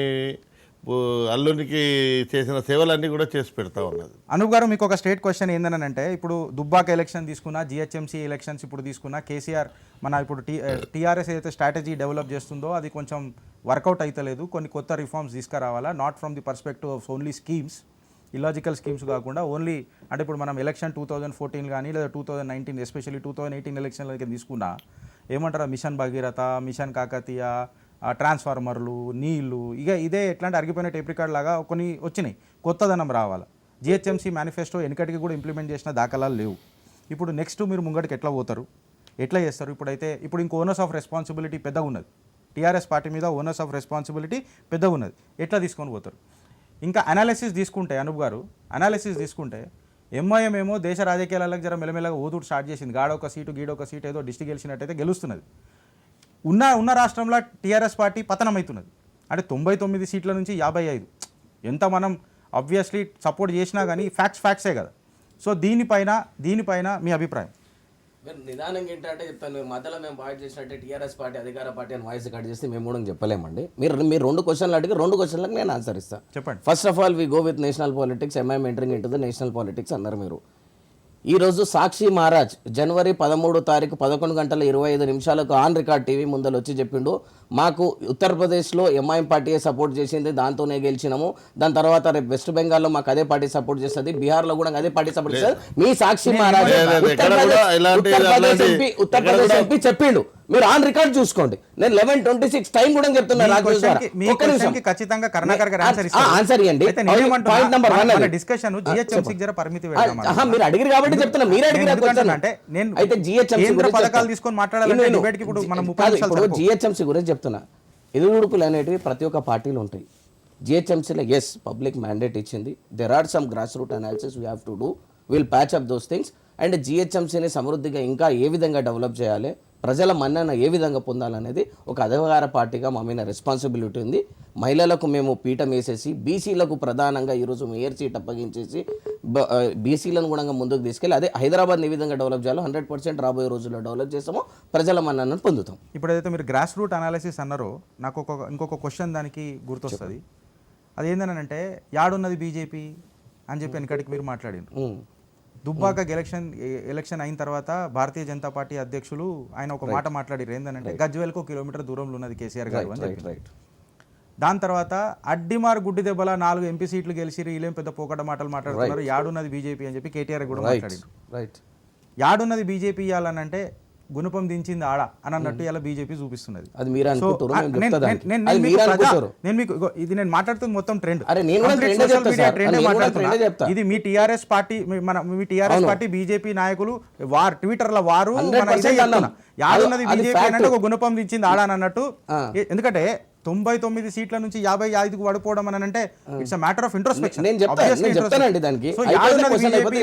అల్లునికి చేసిన సేవలన్నీ కూడా చేసి పెడతా ఉన్నది. అనూప్ గారు, మీకు ఒక స్టేట్ క్వశ్చన్ ఏంటంటే, ఇప్పుడు దుబ్బాక ఎలక్షన్ తీసుకున్నా, జిహెచ్ఎంసీ ఎలక్షన్స్ ఇప్పుడు తీసుకున్నా, కేసీఆర్ మన ఇప్పుడు టీఆర్ఎస్ ఏదైతే స్ట్రాటజీ డెవలప్ చేస్తుందో అది కొంచెం వర్కౌట్ అవుతలేదు. కొన్ని కొత్త రిఫార్మ్స్ తీసుకురావాలా, not from the perspective of only schemes, illogical schemes కాకుండా ఓన్లీ అంటే ఇప్పుడు మనం ఎలక్షన్ 2014 కానీ లేదా 2019 ఎస్పెషల్లీ 2018 ఎలక్షన్లకి తీసుకున్నా ఏమంటారా, మిషన్ భగీరథ, మిషన్ కాకతీయ, ట్రాన్స్ఫార్మర్లు, నీళ్లు, ఇదే ఎట్లాంటి అరిగిపోయిన టేప్ రికార్డ్ లాగా కొన్ని వచ్చినాయి. కొత్తదనం రావాలి. జిహెచ్ఎంసీ మేనిఫెస్టో వెనకటికి కూడా ఇంప్లిమెంట్ చేసిన దాఖలాలు లేవు. ఇప్పుడు నెక్స్ట్ మీరు ముంగటికి ఎట్లా పోతారు, ఎట్లా చేస్తారు? ఇప్పుడు ఇంకో ఓనర్స్ ఆఫ్ రెస్పాన్సిబిలిటీ పెద్దగా ఉన్నది. టీఆర్ఎస్ పార్టీ మీద ఓనర్స్ ఆఫ్ రెస్పాన్సిబిలిటీ పెద్దగా ఉన్నది. ఎట్లా తీసుకొని పోతారు? ఇంకా అనాలిసిస్ తీసుకుంటే అనూప్ గారు, అనాలిసిస్ తీసుకుంటే ఎంఐఎం ఏమో దేశ రాజకీయాలకు జర మెల్లమెల్లగా ఓదుడు స్టార్ట్ చేసింది. గాడొక సీటు గీడొక సీటు ఏదో డిస్ట్రిక్ట్ గెలిచినట్టయితే గెలుస్తున్నది. ఉన్న రాష్ట్రంలో టీఆర్ఎస్ పార్టీ పతనం అవుతున్నది. అంటే 99 సీట్ల నుంచి 55. ఎంత మనం ఆబ్వియస్లీ సపోర్ట్ చేసినా కానీ ఫ్యాక్ట్సే కదా. సో దీనిపైన మీ అభిప్రాయం? నిదానంగా ఏంటంటే చెప్తాను, మధ్యలో మేము బాగా చేసినట్టే టీఆర్ఎస్ పార్టీ అధికార పార్టీ అని వాయిస్ కట్ చేస్తే మేము కూడా చెప్పలేమండి. మీరు 2 క్వశ్చన్లు అడిగి 2 క్వశ్చన్లకు నేను ఆన్సర్ ఇస్తాను. చెప్పండి. First of all we go with national politics, MIM entering into the national politics అన్నారు మీరు. ఈరోజు సాక్షి మహారాజ్ జనవరి 13వ తారీఖు 11:25 ఆన్ రికార్డ్ టీవీ ముందర వచ్చి చెప్పిండు, మాకు ఉత్తరప్రదేశ్లో ఎంఐఎం పార్టీయే సపోర్ట్ చేసింది, దాంతోనే గెలిచినాము. దాని తర్వాత రేపు వెస్ట్ బెంగాల్లో మాకు అదే పార్టీ సపోర్ట్ చేస్తుంది, బీహార్లో కూడా అదే పార్టీ సపోర్ట్ చేస్తుంది. మీ సాక్షి మహారాజ్ ఉత్తరప్రదేశ్ ఎంపీ చెప్పిండు, మీరు ఆన్ రికార్డ్ చూసుకోండి. నేను 11:26 టైం కూడా చెప్తున్నా. ఖచ్చితంగా కరుణాకర్ గారు ఆన్సర్ ఇవ్వండి. పాయింట్ నెంబర్ 1 డిస్కషన్ జిహెచ్ఎంసీ జర పరిమితి మీరు అడిగిరు కాబట్టి చెప్తున్నా. మీరు అడిగిన అయితే పథకాలు తీసుకొని మాట్లాడాలి. ఇప్పుడు జిహెచ్ఎంసీ గురించి చెప్తున్నా. ఎదురుడుపులు అనేటివి ప్రతి ఒక్క పార్టీలు ఉంటాయి. జిహెచ్ఎంసీలో ఎస్ పబ్లిక్ మ్యాండేట్ ఇచ్చింది. There are some grass root analysis we have to do, will patch up those things. And జిహెచ్ఎంసీని సమృద్ధిగా ఇంకా ఏ విధంగా డెవలప్ చేయాలి, ప్రజల మన్నన ఏ విధంగా పొందాలనేది ఒక అధికార పార్టీగా మా మీద రెస్పాన్సిబిలిటీ ఉంది. మహిళలకు మేము పీఠం వేసేసి బీసీలకు ప్రధానంగా ఈరోజు మేయర్ సీట్ అప్పగించేసి బీసీలను కూడా ముందుకు తీసుకెళ్ళి అదే హైదరాబాద్ని ఏ విధంగా డెవలప్ చేయాలో 100% రాబోయే రోజుల్లో డెవలప్ చేస్తామో ప్రజల మన్ననను పొందుతాం. ఇప్పుడు ఏదైతే మీరు గ్రాస్ రూట్ అనాలిసిస్ అన్నారో నాకు ఇంకొక క్వశ్చన్ దానికి గుర్తొస్తుంది. అదేంటంటే యాడున్నది బీజేపీ అని చెప్పి వెనకటికి మీరు మాట్లాడారు. దుబ్బాక ఎలక్షన్ అయిన తర్వాత భారతీయ జనతా పార్టీ అధ్యక్షులు ఆయన ఒక మాట మాట్లాడారు. ఏంటంటే గజ్వేల్కు 1 కిలోమీటర్ దూరంలో ఉన్నది కేసీఆర్ గారు అని చెప్పి. దాని తర్వాత అడ్డిమార్ గుడ్డి దెబ్బల 4 ఎంపీ సీట్లు గెలిచిరు, వీళ్ళేం పెద్ద పోకట మాటలు మాట్లాడుతున్నారు, యాడున్నది బీజేపీ అని చెప్పి కేటీఆర్ కూడా మాట్లాడారు. యాడున్నది బీజేపీ ఇవ్వాలనంటే గుణపం దించింది ఆడ అని అన్నట్టు ఇలా బీజేపీ చూపిస్తున్నది. నేను మాట్లాడుతుంది మొత్తం ట్రెండ్. ఇది మీ టీఆర్ఎస్ పార్టీ బీజేపీ నాయకులు ట్విట్టర్ల వారు యాడున్నది బీజేపీ అంటే ఒక గుణపం దించింది ఆడ అని అన్నట్టు. ఎందుకంటే 99 సీట్ల నుంచి 55కు పడిపోవడం అని అంటే ఇట్స్ మ్యాటర్ ఆఫ్ ఇంట్రోస్పెక్షన్.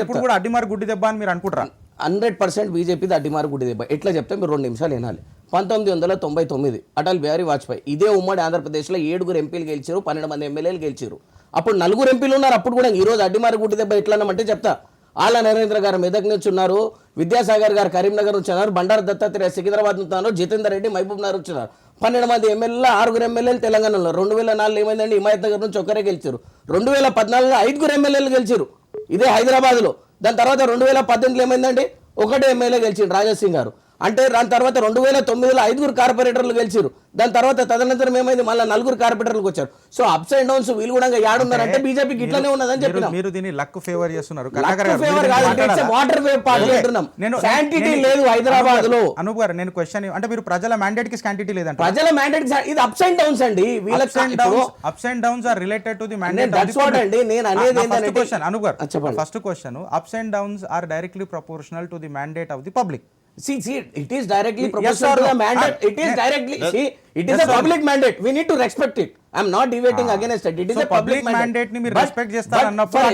ఇప్పుడు కూడా అడ్డిమార్ గుడ్డి దెబ్బ అని మీరు అనుకుంటారా? 100% బీజేపీది అడ్డిమారు గుడి దెబ్బ. ఎట్లా చెప్తే మీరు 2 నిమిషాలు వినాలి. 1999 అటల్ బిహారీ వాజ్పేయి ఇదే ఉమ్మడి ఆంధ్రప్రదేశ్లో 7 ఎంపీలు గెలిచారు, 12 మంది ఎమ్మెల్యేలు గెలిచారు. అప్పుడు 4 ఎంపీలు ఉన్నారు. అప్పుడు కూడా ఈరోజు అడ్డిమారు గుడి దెబ్బ ఎట్లన్నామంటే చెప్తా. ఆళ్ళ నరేంద్ర గారు మెదక్ నుంచి ఉన్నారు, విద్యాసాగర్ గారు కరీంనగర్ నుంచి ఉన్నారు, బండారు దత్తాత్రేయ సికింద్రాబాద్ నుంచి ఉన్నారు, జితేందర్ రెడ్డి మహబూబ్ నగర్ వచ్చినారు. 12 మంది ఎమ్మెల్యేలు 6 ఎమ్మెల్యేలు తెలంగాణలో ఉన్నారు. 2004 ఏమైందండి, హిమాయత్ నగర్ నుంచి ఒక్కరే గెలిచారు. 2014లో 5 ఎమ్మెల్యేలు గెలిచారు ఇదే హైదరాబాద్లో. దాని తర్వాత 2018లో ఏమైందండి, 1 ఎమ్మెల్యే గెలిచిండు రాజా సింగ్ గారు. అంటే దాని తర్వాత 2009లో 5 కార్పొరేటర్లు గెలిచారు. దాని తర్వాత తదనంతరం ఏమైంది, మళ్ళీ 4 కార్పొరేటర్లకు వచ్చారు. సో అప్స్ అండ్ డౌన్స్ వీళ్ళు కూడా యాడున్నారంటే బీజేపీకి ఇట్లానే ఉన్నదని చెప్పిన. మీరు దీన్ని లక్ ఫేవర్ చేస్తున్నారు. వాటర్ వేవ్ పార్టీ అంటున్నాం. శాంటిటీ లేదు హైదరాబాద్ లో. అనూప్ గారు, నేను క్వశ్చన్ అంటే మీరు ప్రజల మ్యాండేట్ కి శాంటిటీ లేదంట. ప్రజల మ్యాండేట్ ఇది అప్స్ అండ్ డౌన్స్ అండి. Ups and downs are related to the mandate. అండి నేను అనేది ఏంటంటే క్వశ్చన్ అనూప్ గారు, first question, ups and downs are directly proportional to the mandate of the public. See, it is directly proportional to the mandate. It is directly, see, it is a public mandate. We need to respect it. I am not debating against it. It is a public mandate. ని మీరు రెస్పెక్ట్ చేస్తారు అన్నప్పుడు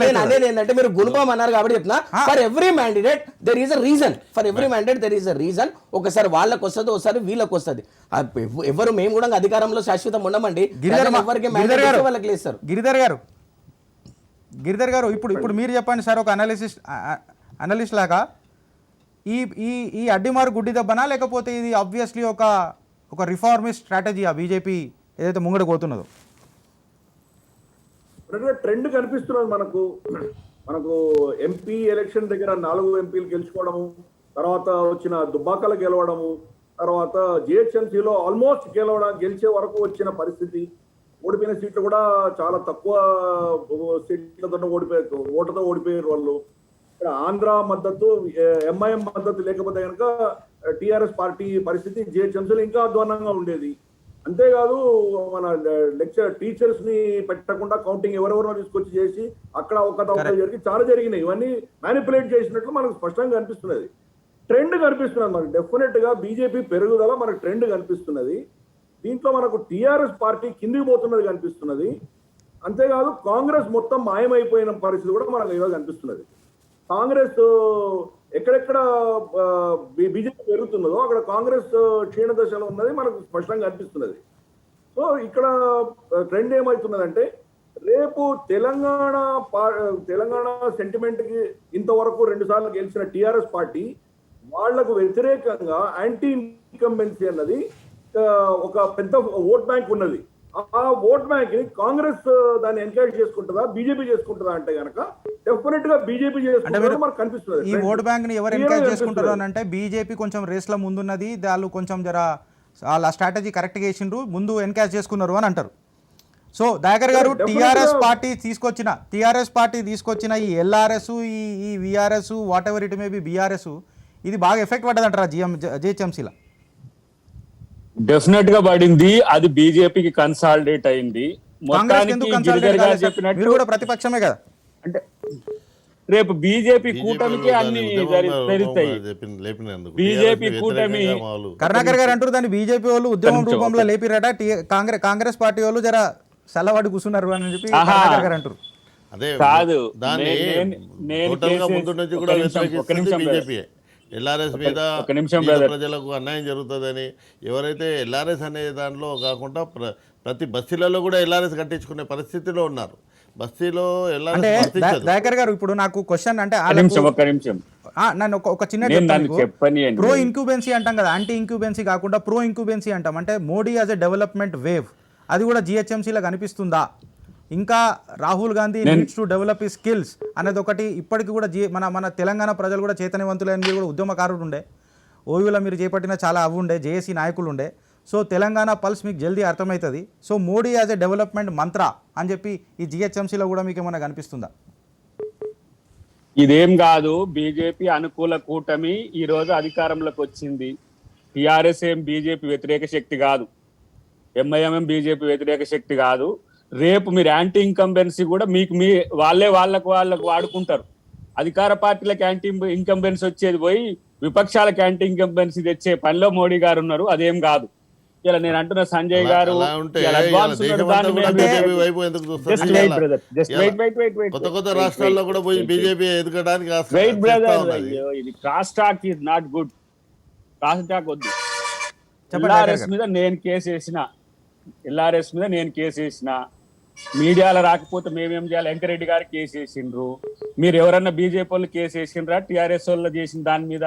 నేను అనేది ఏంటంటే మీరు గుణపం అన్నారు కాబట్టి చెప్తున్నా, for every mandate there is a reason. For every mandate there is a reason. ఒకసారి వాళ్ళకి వస్తుంది, ఒకసారి వీళ్ళకి వస్తుంది. ఎవరు మేము కూడా అధికారంలో శాశ్వతం ఉండమండి. ఎవరికి మ్యాండేట్ వాళ్ళకి లేదు సార్. గిరిధర్ గారు ఇప్పుడు మీరు చెప్పండి సార్, ఒక అనలిస్ట్ లాగా ఈ అడ్డిమారు గుడ్డి దెబ్బనా, లేకపోతే ఇది ఆబ్వియస్లీ ఒక రిఫార్మిస్ట్ స్ట్రాటజీ ఆ బీజేపీ ఏదైతే ముంగడు పోతున్నదో? ట్రెండ్ కనిపిస్తున్నది మనకు ఎంపీ ఎలక్షన్ దగ్గర 4 ఎంపీలు గెలుచుకోవడము, తర్వాత వచ్చిన దుబ్బాకలు గెలవడము, తర్వాత జిహెచ్ఎంసీలో ఆల్మోస్ట్ గెలిచే వరకు వచ్చిన పరిస్థితి. ఓడిపోయిన సీట్లు కూడా చాలా తక్కువ సీట్లతో ఓటుతో ఓడిపోయారు వాళ్ళు. ఇక్కడ ఆంధ్ర మద్దతు, ఎంఐఎం మద్దతు లేకపోతే కనుక టిఆర్ఎస్ పార్టీ పరిస్థితి జిహెచ్ఎంసీలో ఇంకా అధ్వానంగా ఉండేది. అంతేకాదు మన టీచర్స్ ని పెట్టకుండా కౌంటింగ్ ఎవరెవరో తీసుకొచ్చి చేసి అక్కడ ఒక జరిగి చాలా జరిగినాయి. ఇవన్నీ మ్యానిపులేట్ చేసినట్లు మనకు స్పష్టంగా కనిపిస్తున్నది. ట్రెండ్ కనిపిస్తున్నది మనకు. డెఫినెట్ గా బీజేపీ పెరుగుదల మనకు ట్రెండ్ కనిపిస్తున్నది. దీంట్లో మనకు టిఆర్ఎస్ పార్టీ కిందికి పోతున్నది కనిపిస్తున్నది. అంతేకాదు కాంగ్రెస్ మొత్తం మాయమైపోయిన పరిస్థితి కూడా మనకు ఈరోజు కనిపిస్తున్నది. కాంగ్రెస్ ఎక్కడెక్కడ బీజేపీ పెరుగుతున్నదో అక్కడ కాంగ్రెస్ క్షీణ దశలో ఉన్నది మనకు స్పష్టంగా కనిపిస్తున్నది. సో ఇక్కడ ట్రెండ్ ఏమవుతున్నదంటే, రేపు తెలంగాణ సెంటిమెంట్ కి ఇంతవరకు 2 సార్లు గెలిచిన టిఆర్ఎస్ పార్టీ వాళ్లకు వ్యతిరేకంగా యాంటీ ఇన్కంబెన్సీ అన్నది ఒక పెద్ద ఓట్ బ్యాంక్ ఉన్నది. ఆ ఓట్ బ్యాంక్ ని కాంగ్రెస్ దాన్ని ఎంకరేజ్ చేసుకుంటుందా, బీజేపీ చేసుకుంటుందా అంటే కనుక డెఫినెట్ గా బీజేపీ చేసుకుంటారు మనకు కనిపిస్తుంది. ఈ ఓట్ బ్యాంక్ ని ఎవరు ఎంకరేజ్ చేసుకుంటారు అని అంటే, బీజేపీ కొంచెం రేస్ లో ముందున్నది, వాళ్ళు కొంచెం జర వాళ్ళ స్ట్రాటజీ కరెక్ట్ చేసిండ్రు, ముందు ఎన్కరేజ్ చేసుకున్నారు అని అంటారు. సో దయాకర్ గారు, టిఆర్ఎస్ పార్టీ తీసుకొచ్చిన ఈ ఎల్ఆర్ఎస్, ఈ VRS, what ever it may be BRS, ఇది బాగా ఎఫెక్ట్ పడ్డది అంటారా జిహెచ్ఎంసీలో? డెఫినెట్ గా పడింది. అది బీజేపీకి కన్సాలిడేట్ అయింది. మీరు కూడా ప్రతిపక్షమే కదా, అంటే రేపు బీజేపీ కూటమికి అన్ని తెలుస్తాయి. బీజేపీ కూటమి కరుణాకర్ గారు అంటారు దాన్ని బీజేపీ వాళ్ళు ఉద్యమం రూపంలో లేపిరట, కాంగ్రెస్ పార్టీ వాళ్ళు జర సల్లవాడి కూర్చున్నారు అని చెప్పి కరుణాకర్ గారు అంటారు. అదే కాదు, ఎల్ఆర్ఎస్ మీద ప్రజలకు అన్యాయం జరుగుతుందని, ఎవరైతే ఎల్ఆర్ఎస్ అనే దాంట్లో కాకుండా ప్రతి బస్తీలలో కూడా ఎల్ఆర్ఎస్ కట్టించుకునే పరిస్థితిలో ఉన్నారు. బస్తీలో దయాకర్ గారు, ఇప్పుడు నాకు క్వశ్చన్ అంటే నన్ను ఒక చిన్న ప్రో ఇంక్యూబెన్సీ అంటాం కదా, యాంటీ ఇంక్యూబెన్సీ కాకుండా ప్రో ఇంక్యూబెన్సీ అంటాం. అంటే Modi as a development wave, అది కూడా జిహెచ్ఎంసీలో కనిపిస్తుందా? ఇంకా Rahul Gandhi needs to develop ఈ స్కిల్స్ అనేది ఒకటి ఇప్పటికి కూడా మన తెలంగాణ ప్రజలు కూడా చైతన్యవంతులైన, మీరు కూడా ఉద్యమకారుడు ఉండే, ఓయూలో మీరు చేపట్టిన చాలా ఉండే, జేఏసీ నాయకులు ఉండే. సో తెలంగాణ పల్స్ మీకు జల్దీ అర్థమవుతుంది. So Modi as a development మంత్ర అని చెప్పి ఈ జిహెచ్ఎంసీలో కూడా మీకు ఏమైనా కనిపిస్తుందా? ఇదేం కాదు, బీజేపీ అనుకూల కూటమి ఈ రోజు అధికారంలోకి వచ్చింది. టిఆర్ఎస్ ఏం బీజేపీ వ్యతిరేక శక్తి కాదు, ఎంఐఎం బీజేపీ వ్యతిరేక శక్తి కాదు. రేపు మీరు యాంటీ ఇన్కంబెన్సీ కూడా వాళ్ళకు వాడుకుంటారు. అధికార పార్టీలకు యాంటీ ఇన్కంబెన్సీ వచ్చేది పోయి విపక్షాలకు యాంటీ ఇన్కంబెన్సీ తెచ్చే పనిలో మోడీ గారు ఉన్నారు. అదేం కాదు. ఇలా నేను అంటున్న సంజయ్ గారు ఇది cross talk is not good. Cross talk వద్దు. ఎల్ఆర్ఎస్ మీద నేను కేసు వేసిన మీడియాలో రాకపోతే మేమేం చేయాలి? వెంకరెడ్డి గారు కేసు వేసిండ్రు. మీరు ఎవరన్నా బీజేపీ వాళ్ళు కేసు వేసిండ్రా? టిఆర్ఎస్ వాళ్ళు చేసిన దాని మీద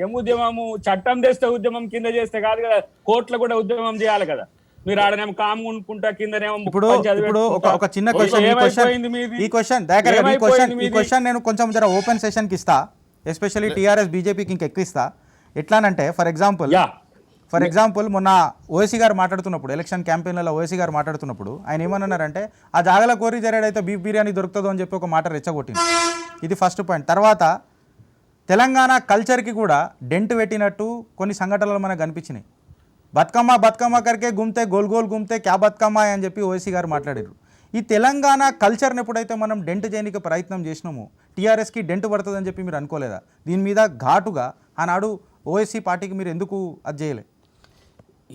ఏముద్యమము? చట్టం చేస్తే ఉద్యమం కింద చేస్తే కాదు కదా, కోర్టులో కూడా ఉద్యమం చేయాలి కదా. మీరు ఆడనేమో కాము అనుకుంటా కిందనేమో ఇప్పుడు పంచాయతీ ఇప్పుడు పెట్టుకుంటా. ఒక చిన్న క్వశ్చన్ ఏమైపోయింది మీది? ఈ క్వశ్చన్ దయాకర్ గారు, ఏమైపోయింది ఈ మీది? క్వశ్చన్ నేను కొంచెం జర ఓపెన్ సెషన్కి ఇస్తా, ఎస్పెషల్లీ టీఆర్ఎస్ బీజేపీకి ఇంకా ఎక్కువ ఇస్తా. ఎట్లానంటే ఫర్ ఎగ్జాంపుల్ మొన్న ఓఎసీ గారు మాట్లాడుతున్నప్పుడు, ఎలక్షన్ క్యాంపెయిన్లలో ఓఎసీ గారు మాట్లాడుతున్నప్పుడు ఆయన ఏమన్నారంటే ఆ జాగల కోరి జరేడైతే బీఫ్ బిర్యానీ దొరుకుతుందో అని చెప్పి ఒక మాట రెచ్చగొట్టింది. ఇది ఫస్ట్ పాయింట్. తర్వాత తెలంగాణ కల్చర్కి కూడా డెంట్ పెట్టినట్టు కొన్ని సంఘటనలు మనకు కనిపించినాయి. బతుకమ్మ కరికే గుమ్తే గోల్ గోల్ గుమ్తే క్యా బతుకమ్మ అని చెప్పి ఓఎసీ గారు మాట్లాడారు. ఈ తెలంగాణ కల్చర్ని ఎప్పుడైతే మనం డెంట్ చేయడానికి ప్రయత్నం చేసినామో టీఆర్ఎస్కి డెంట్ పడుతుందని చెప్పి మీరు అనుకోలేదా? దీని మీద ఘాటుగా ఆనాడు ఓఎస్సీ పార్టీకి మీరు ఎందుకు అది చేయలే?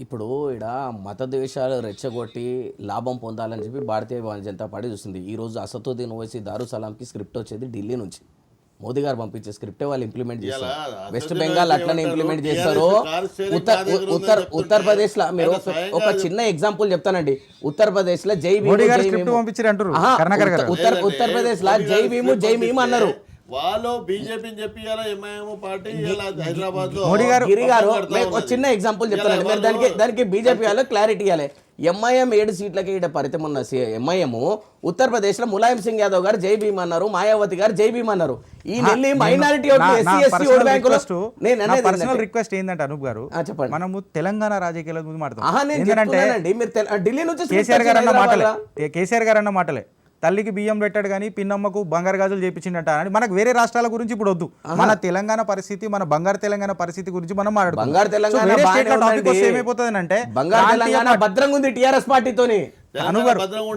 ఇప్పుడు ఇక్కడ మత ద్వేషాలు రెచ్చగొట్టి లాభం పొందాలని చెప్పి భారతీయ జనతా పార్టీ చూస్తుంది. ఈరోజు అసదుద్దీన్ ఓవైసీ దారుసలాంకి స్క్రిప్ట్ వచ్చేది ఢిల్లీ నుంచి. మోదీ గారు పంపించే స్క్రిప్టే వాళ్ళు ఇంప్లిమెంట్ చేస్తారు. వెస్ట్ బెంగాల్ అట్లనే ఇంప్లిమెంట్ చేస్తారు. ఉత్తరప్రదేశ్లో మీరు ఒక చిన్న ఎగ్జాంపుల్ చెప్తానండి. ఉత్తరప్రదేశ్లో జై భీమ్ ఉత్తరప్రదేశ్లో జై భీము జై భీమ్ అన్నారు. వాళ్ళు బీజేపీని చెప్పి ఎంఐఎం పార్టీ హైదరాబాద్ లో గిరి గారు ఒక చిన్న ఎగ్జాంపుల్ చెప్తానండి. మీరు దానికి బీజేపీ వాళ్ళు క్లారిటీ ఇవ్వాలి. ఎంఐఎం 7 సీట్లకి ఇక్కడ పరితం ఉన్న ఎంఐఎం ఉత్తరప్రదేశ్లో ములాయం సింగ్ యాదవ్ గారు జై భీమ్ అన్నారు, మాయావతి గారు జై భీమ్ అన్నారు. ఈ నెల్లి మైనారిటీ పర్సనల్ రిక్వెస్ట్ ఏంటంటే అనూప్ గారు, చెప్పండి, మనము తెలంగాణ రాజకీయాల గురించి మాట్లాడుతున్నాం. ఢిల్లీ నుంచి కేసీఆర్ గారు అన్న మాటలే, తల్లికి బియ్యం పెట్టాడు కానీ పిన్నమ్మకు బంగారు గాజులు చేపించిండట అని. మనకు వేరే రాష్ట్రాల గురించి ఇప్పుడు వద్దు, మన తెలంగాణ పరిస్థితి, మన బంగారు తెలంగాణ పరిస్థితి గురించి మనం మాట్లాడుతున్నాం. ఏమైపోతుంది అంటే భద్రంగా ఉంది టీఆర్ఎస్ పార్టీతోని.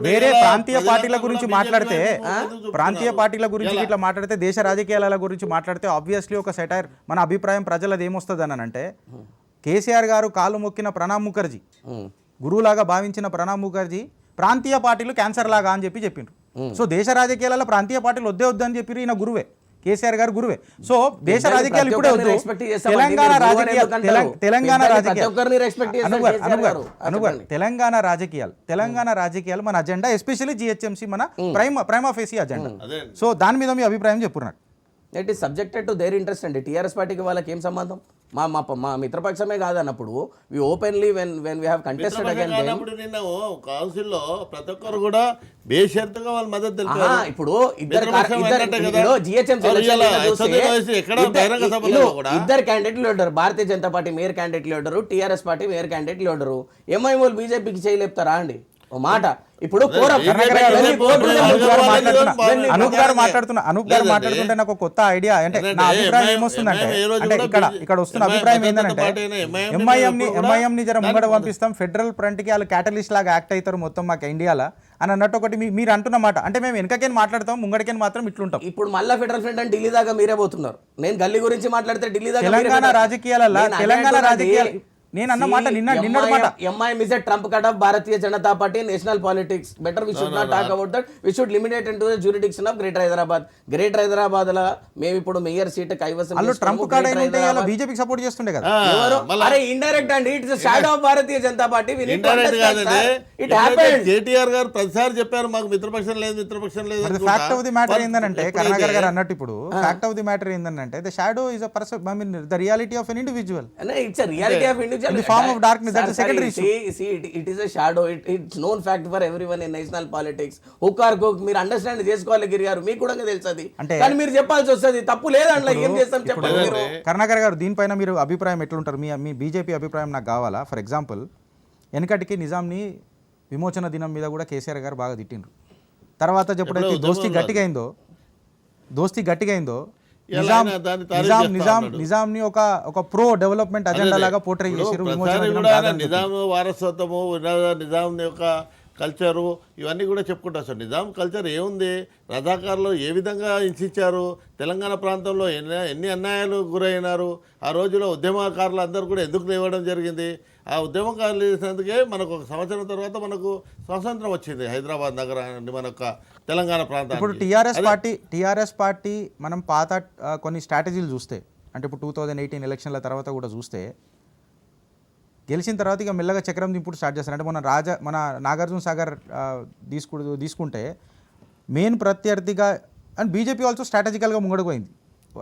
వేరే ప్రాంతీయ పార్టీల గురించి మాట్లాడితే, ఇట్లా మాట్లాడితే, దేశ రాజకీయాల గురించి మాట్లాడితే ఆబ్వియస్లీ ఒక సెటైర్, మన అభిప్రాయం ప్రజలది ఏమొస్తుంది అని అంటే, కేసీఆర్ గారు కాలు మొక్కిన ప్రణబ్ ముఖర్జీ, గురువులాగా భావించిన ప్రణబ్ ముఖర్జీ ప్రాంతీయ పార్టీలు క్యాన్సర్ లాగా అని చెప్పి సో దేశ రాజకీయాలలో ప్రాంతీయ పార్టీలు వద్దే అని చెప్పి ఈయన గురువే, కేసీఆర్ గారు గురువే. సో దేశ రాజకీయాలు ఇప్పుడే వద్దు, తెలంగాణ రాజకీయాలు మన అజెండా, ఎస్పెషల్లీ జిహెచ్ఎంసీ మన ప్రైమా ఫేసీ అజెండా. సో దాని మీద మీ అభిప్రాయం చెప్పున్నారు. It is subjected to their interest అండి. టీఆర్ఎస్ పార్టీకి వాళ్ళకి ఏం సంబంధం? మా మిత్రపక్షమే కాదన్నప్పుడు we openly when we have contested again నిన్న కౌన్సిల్ లో ప్రతి ఒక్కరు కూడా బేషరతుగా వాళ్ళ మద్దతు తెలిపారు. ఇప్పుడు ఇద్దరు క్యాండిడేట్లు ఉంటారు. భారతీయ జనతా పార్టీ మేయర్ క్యాండిడేట్లు ఉంటారు, టీఆర్ఎస్ పార్టీ మేయర్ క్యాండిడేట్లు ఉంటారు. ఎంఐఎం బీజేపీకి చేయలేపుతారా అండి? ఓ మాట. ఇప్పుడు అనూప్ గారు మాట్లాడుతుంటే నాకు కొత్త ఐడియా, అంటే నా అభిప్రాయం ఏమొస్తుందంటే, అంటే ఇక్కడ వస్తున్న అభిప్రాయం ఏంటంటే, ఎంఐఎం ని జర ముంగడ పంపిస్తాం, ఫెడరల్ ఫ్రంట్ కి వాళ్ళు క్యాటలిస్ట్ లాగా యాక్ట్ అవుతారు మొత్తం మాకు ఇండియాలో అని అన్నట్టు ఒకటి మీరు అంటున్నమాట. అంటే మేము వెనకకేం మాట్లాడతాం, ముంగడికేం మాత్రం ఇట్లుంటాం. ఇప్పుడు మళ్ళీ ఫెడరల్ ఫ్రంట్ అంటే ఢిల్లీ దాకా మీరే పోతున్నారు. నేను గల్లీ గురించి మాట్లాడితే ఢిల్లీ దాకా తెలంగాణ రాజకీయాలు నేను అన్న మాట నిన్న మాట. MIM is a trump card of Bharatiya Janata Party national politics. Better we should not talk about that. We should limited in to the jurisdiction of greater Hyderabad. Greater Hyderabad లో మేము ఇప్పుడు మేయర్ సీట్ కైవసం ట్రంప్ కార్డ్ అయినా బీజేపీకి సపోర్ట్ చేస్తుండే కదా. అరే ఇండైరెక్ట్ అండి, it's a shadow of Bharatiya Janata Party. We need to understand it happened. KTR గారు ప్రతిసారి చెప్పారు మాకు మిత్రపక్షం లేదు. ఫ్యాక్ట్ ఆఫ్ ది మ్యాటర్ ఏంటంటే, కరుణాకర్ గారు అన్నట్టు ఇప్పుడు ఫ్యాక్ట్ ఆఫ్ ది మ్యాటర్ ఏంటంటే, the shadow is a person, I mean the reality of an individual. It's a reality of individual in the form of darkness. That's a secondary issue. It is a shadow. It's known fact for everyone in national politics. Hook or crook మీరు అండర్స్టాండ్ చేసుకోవాలి గిరి గారు, మీకు కూడా తెలుసది. కానీ మీరు చెప్పాల్సి వస్తుంది, తప్పు లేదంటే ఏం చేస్తాం చెప్పండి మీరు. కరుణాకర్ గారు, దీనిపైన మీరు అభిప్రాయం ఎట్లుంటారు? మీ బీజేపీ అభిప్రాయం నాకు కావాలా. ఫర్ ఎగ్జాంపుల్, వెనకటికి నిజాంని విమోచన దినం మీద కూడా కేసీఆర్ గారు బాగా తిట్టిండ్రు. తర్వాత ఎప్పుడైతే దోస్తీ గట్టిగా అయిందో నిజాంని ఒక ప్రో డెవలప్మెంట్ అజెండా లాగా పోర్ట్రే చేశారు. నిజాం వారసత్వము, నిజాం యొక్క కల్చరు ఇవన్నీ కూడా చెప్పుకుంటారు సార్. నిజాం కల్చర్ ఏముంది, రజాకారులు ఏ విధంగా హింసించారు, తెలంగాణ ప్రాంతంలో ఎన్ని అన్యాయాలు గురైనారు, ఆ రోజులో ఉద్యమకారులు అందరూ కూడా ఎందుకు లేవడం జరిగింది. ఆ ఉద్యమకారులు చేసినందుకే మనకు ఒక సంవత్సరం తర్వాత మనకు స్వాతంత్రం వచ్చింది హైదరాబాద్ నగరాన్ని, మన తెలంగాణ ప్రాంతం. ఇప్పుడు టీఆర్ఎస్ పార్టీ మనం పాత కొన్ని స్ట్రాటజీలు చూస్తే, అంటే ఇప్పుడు 2018 ఎలక్షన్ల తర్వాత కూడా చూస్తే, గెలిచిన తర్వాత ఇక మెల్లగా చక్రం దింపుడు స్టార్ట్ చేస్తారు. అంటే మన నాగార్జున సాగర్ తీసుకుంటే మెయిన్ ప్రత్యర్థిగా, అండ్ బీజేపీ ఆల్సో స్ట్రాటజికల్గా ముంగడిపోయింది.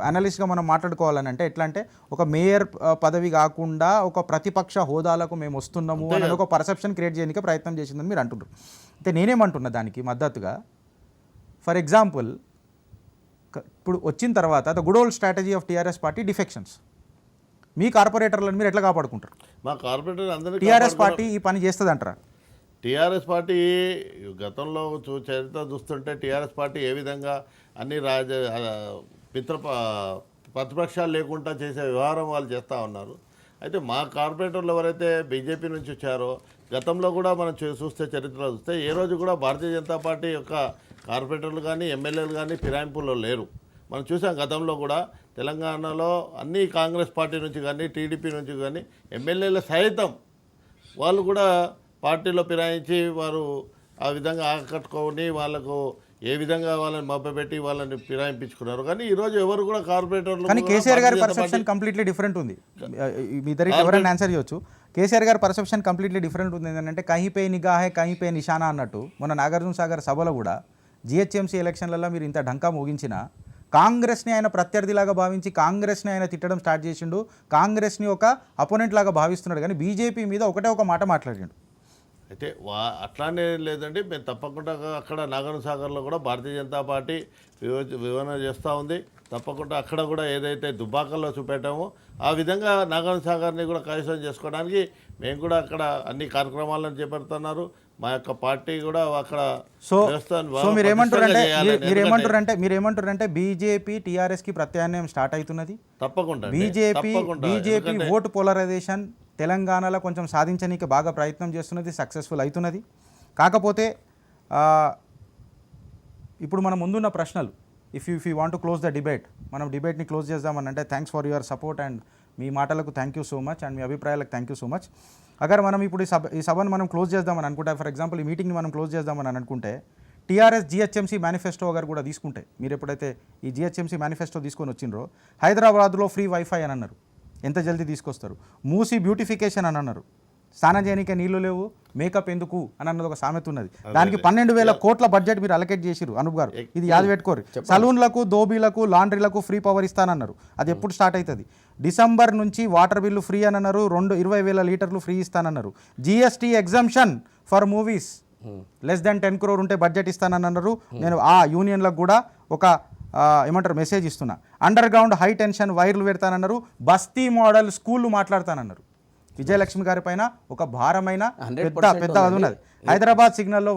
అనలిస్ట్గా మనం మాట్లాడుకోవాలని అంటే ఎట్లా అంటే ఒక మేయర్ పదవి కాకుండా ఒక ప్రతిపక్ష హోదాలకు మేము వస్తున్నాము అని ఒక పర్సెప్షన్ క్రియేట్ చేయడానికి ప్రయత్నం చేసిందని మీరు అంటున్నారు. అయితే నేనేమంటున్నా దానికి మద్దతుగా, ఫర్ ఎగ్జాంపుల్ ఇప్పుడు వచ్చిన తర్వాత the good old strategy of TRS party defections. మీ కార్పొరేటర్లను మీరు ఎట్లా కాపాడుకుంటారు? మా కార్పొరేటర్ అందరినీ టీఆర్ఎస్ పార్టీ ఈ పని చేస్తుంది అంటారా? టీఆర్ఎస్ పార్టీ గతంలో చరిత్ర చూస్తుంటే టీఆర్ఎస్ పార్టీ ఏ విధంగా అన్ని ప్రతిపక్షాలు లేకుండా చేసే వ్యవహారం వాళ్ళు చేస్తూ ఉన్నారు. అయితే మా కార్పొరేటర్లు ఎవరైతే బీజేపీ నుంచి వచ్చారో గతంలో కూడా మనం చూస్తే చరిత్రలో చూస్తే ఏ రోజు కూడా భారతీయ జనతా పార్టీ యొక్క కార్పొరేటర్లు కానీ ఎమ్మెల్యేలు కానీ ఫిరాయింపుల్లో లేరు. మనం చూసాం గతంలో కూడా తెలంగాణలో అన్ని కాంగ్రెస్ పార్టీ నుంచి కానీ టీడీపీ నుంచి కానీ ఎమ్మెల్యేల సైతం వాళ్ళు కూడా పార్టీలో ఫిరాయించి వారు ఆ విధంగా ఆకట్టుకొని వాళ్ళకు ఏ విధంగా వాళ్ళని మభ్యపెట్టి వాళ్ళని ఫిరాయింపించుకున్నారు. కానీ ఈరోజు ఎవరు కూడా కార్పొరేటర్లు కానీ కేసీఆర్ గారి పర్సెప్షన్ కంప్లీట్లీ డిఫరెంట్ ఉంది. మీ ఇద్దరికి ఎవరైనా ఆన్సర్ చేయొచ్చు. కేసీఆర్ గారి పర్సెప్షన్ కంప్లీట్లీ డిఫరెంట్ ఉంది. ఏంటంటే కహిపే నిగాహే కహిపే నిషానా అన్నట్టు మొన్న నాగార్జున సాగర్ సభలో కూడా జిహెచ్ఎంసీ ఎలక్షన్లలో మీరు ఇంత ఢంకా మోగించినా కాంగ్రెస్ని ఆయన ప్రత్యర్థిలాగా భావించి కాంగ్రెస్ని ఆయన తిట్టడం స్టార్ట్ చేసిండు, కాంగ్రెస్ని ఒక అపోనెంట్ లాగా భావిస్తున్నాడు. కానీ బీజేపీ మీద ఒకటే ఒక మాట మాట్లాడిండు. అయితే అట్లానే లేదండి, మేము తప్పకుండా అక్కడ నాగార్జున సాగర్లో కూడా భారతీయ జనతా పార్టీ వివరణ చేస్తూ ఉంది. తప్పకుండా అక్కడ కూడా ఏదైతే దుబ్బాకల్లో చూపెట్టామో ఆ విధంగా నాగార్జున సాగర్ని కూడా కైవసం చేసుకోవడానికి మేము కూడా అక్కడ అన్ని కార్యక్రమాలను చేపడుతున్నారు. మా యొక్క పార్టీ కూడా అక్కడ సో మీరేమంటారంటే బీజేపీ టీఆర్ఎస్కి ప్రత్యామ్నాయం స్టార్ట్ అవుతున్నది. తప్పకుండా బీజేపీ ఓటు పోలరైజేషన్ తెలంగాణలో కొంచెం సాధించడానికి బాగా ప్రయత్నం చేస్తున్నది, సక్సెస్ఫుల్ అవుతున్నది. కాకపోతే ఇప్పుడు మన ముందున్న ప్రశ్నలు, if you want to close the debate, మనం డిబేట్ని క్లోజ్ చేద్దామని అంటే thanks for your support and మీ మాటలకు thank you so much and మీ అభిప్రాయాలకు థ్యాంక్ యూ సో మచ్. అగర్ మనం ఇప్పుడు ఈ సభను మనం క్లోజ్ చేద్దామని అనుకుంటే, ఫర్ ఎగ్జాంపుల్ ఈ మీటింగ్ని మనం క్లోజ్ చేద్దామని అనుకుంటే టీఆర్ఎస్ జిహెచ్ఎంసీ మేనిఫెస్టో గారు కూడా తీసుకుంటే, మీరు ఎప్పుడైతే ఈ జిహెచ్ఎంసీ మేనిఫెస్టో తీసుకొని వచ్చిండ్రో హైదరాబాద్లో ఫ్రీ వైఫై అని అన్నారు, ఎంత జల్దీ తీసుకొస్తారు. మూసి బ్యూటిఫికేషన్ అని అన్నారు, స్నానం చేయడానికి నీళ్లు లేవు, మేకప్ ఎందుకు అని అన్నది ఒక సామెత ఉన్నది. దానికి 12,000 కోట్ల బడ్జెట్ మీరు అలొకేట్ చేసిరు అనూప్ గారు. ఇది యాది పెట్టుకోరు. సలూన్లకు, దోబీలకు, లాండ్రీలకు ఫ్రీ పవర్ ఇస్తానన్నారు. అది ఎప్పుడు స్టార్ట్ అవుతుంది? డిసెంబర్ నుంచి వాటర్ బిల్లు ఫ్రీ అని అన్నారు, 20,000 లీటర్లు ఫ్రీ ఇస్తానన్నారు. GST exemption for movies less than 10 crore ఉంటే బడ్జెట్ ఇస్తానని అన్నారు. నేను ఆ యూనియన్లకు కూడా ఒక ఏమంటారు మెసేజ్ ఇస్తున్నా. అండర్ గ్రౌండ్ హై టెన్షన్ వైర్లు పెడతానన్నారు. బస్తీ మోడల్ స్కూళ్ళు మాట్లాడతానన్నారు. విజయలక్ష్మి గారి పైన ఒక భారమైన పెద్ద అది ఉన్నది. హైదరాబాద్ సిగ్నల్లో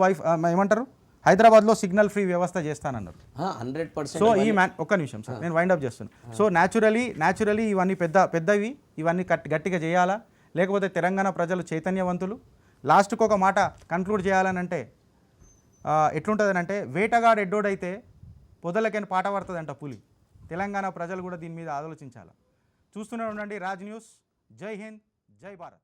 ఏమంటారు హైదరాబాద్లో సిగ్నల్ ఫ్రీ వ్యవస్థ చేస్తానన్నారు. 100%. సో ఈ ఒక్క నిమిషం సార్, నేను వైండప్ చేస్తున్నాను. సో న్యాచురలీ ఇవన్నీ పెద్దవి, ఇవన్నీ గట్టిగా చేయాలా, లేకపోతే తెలంగాణ ప్రజలు చైతన్యవంతులు. లాస్ట్కి ఒక మాట కన్క్లూడ్ చేయాలని అంటే ఎట్లుంటుందనంటే, వేటగాడు ఎడ్డోడైతే పొదలకైనా పాట పడుతుందంట పులి. తెలంగాణ ప్రజలు కూడా దీని మీద ఆలోచించాలి. చూస్తూనే ఉండండి రాజ్ న్యూస్. జై హింద్, జై భారత్.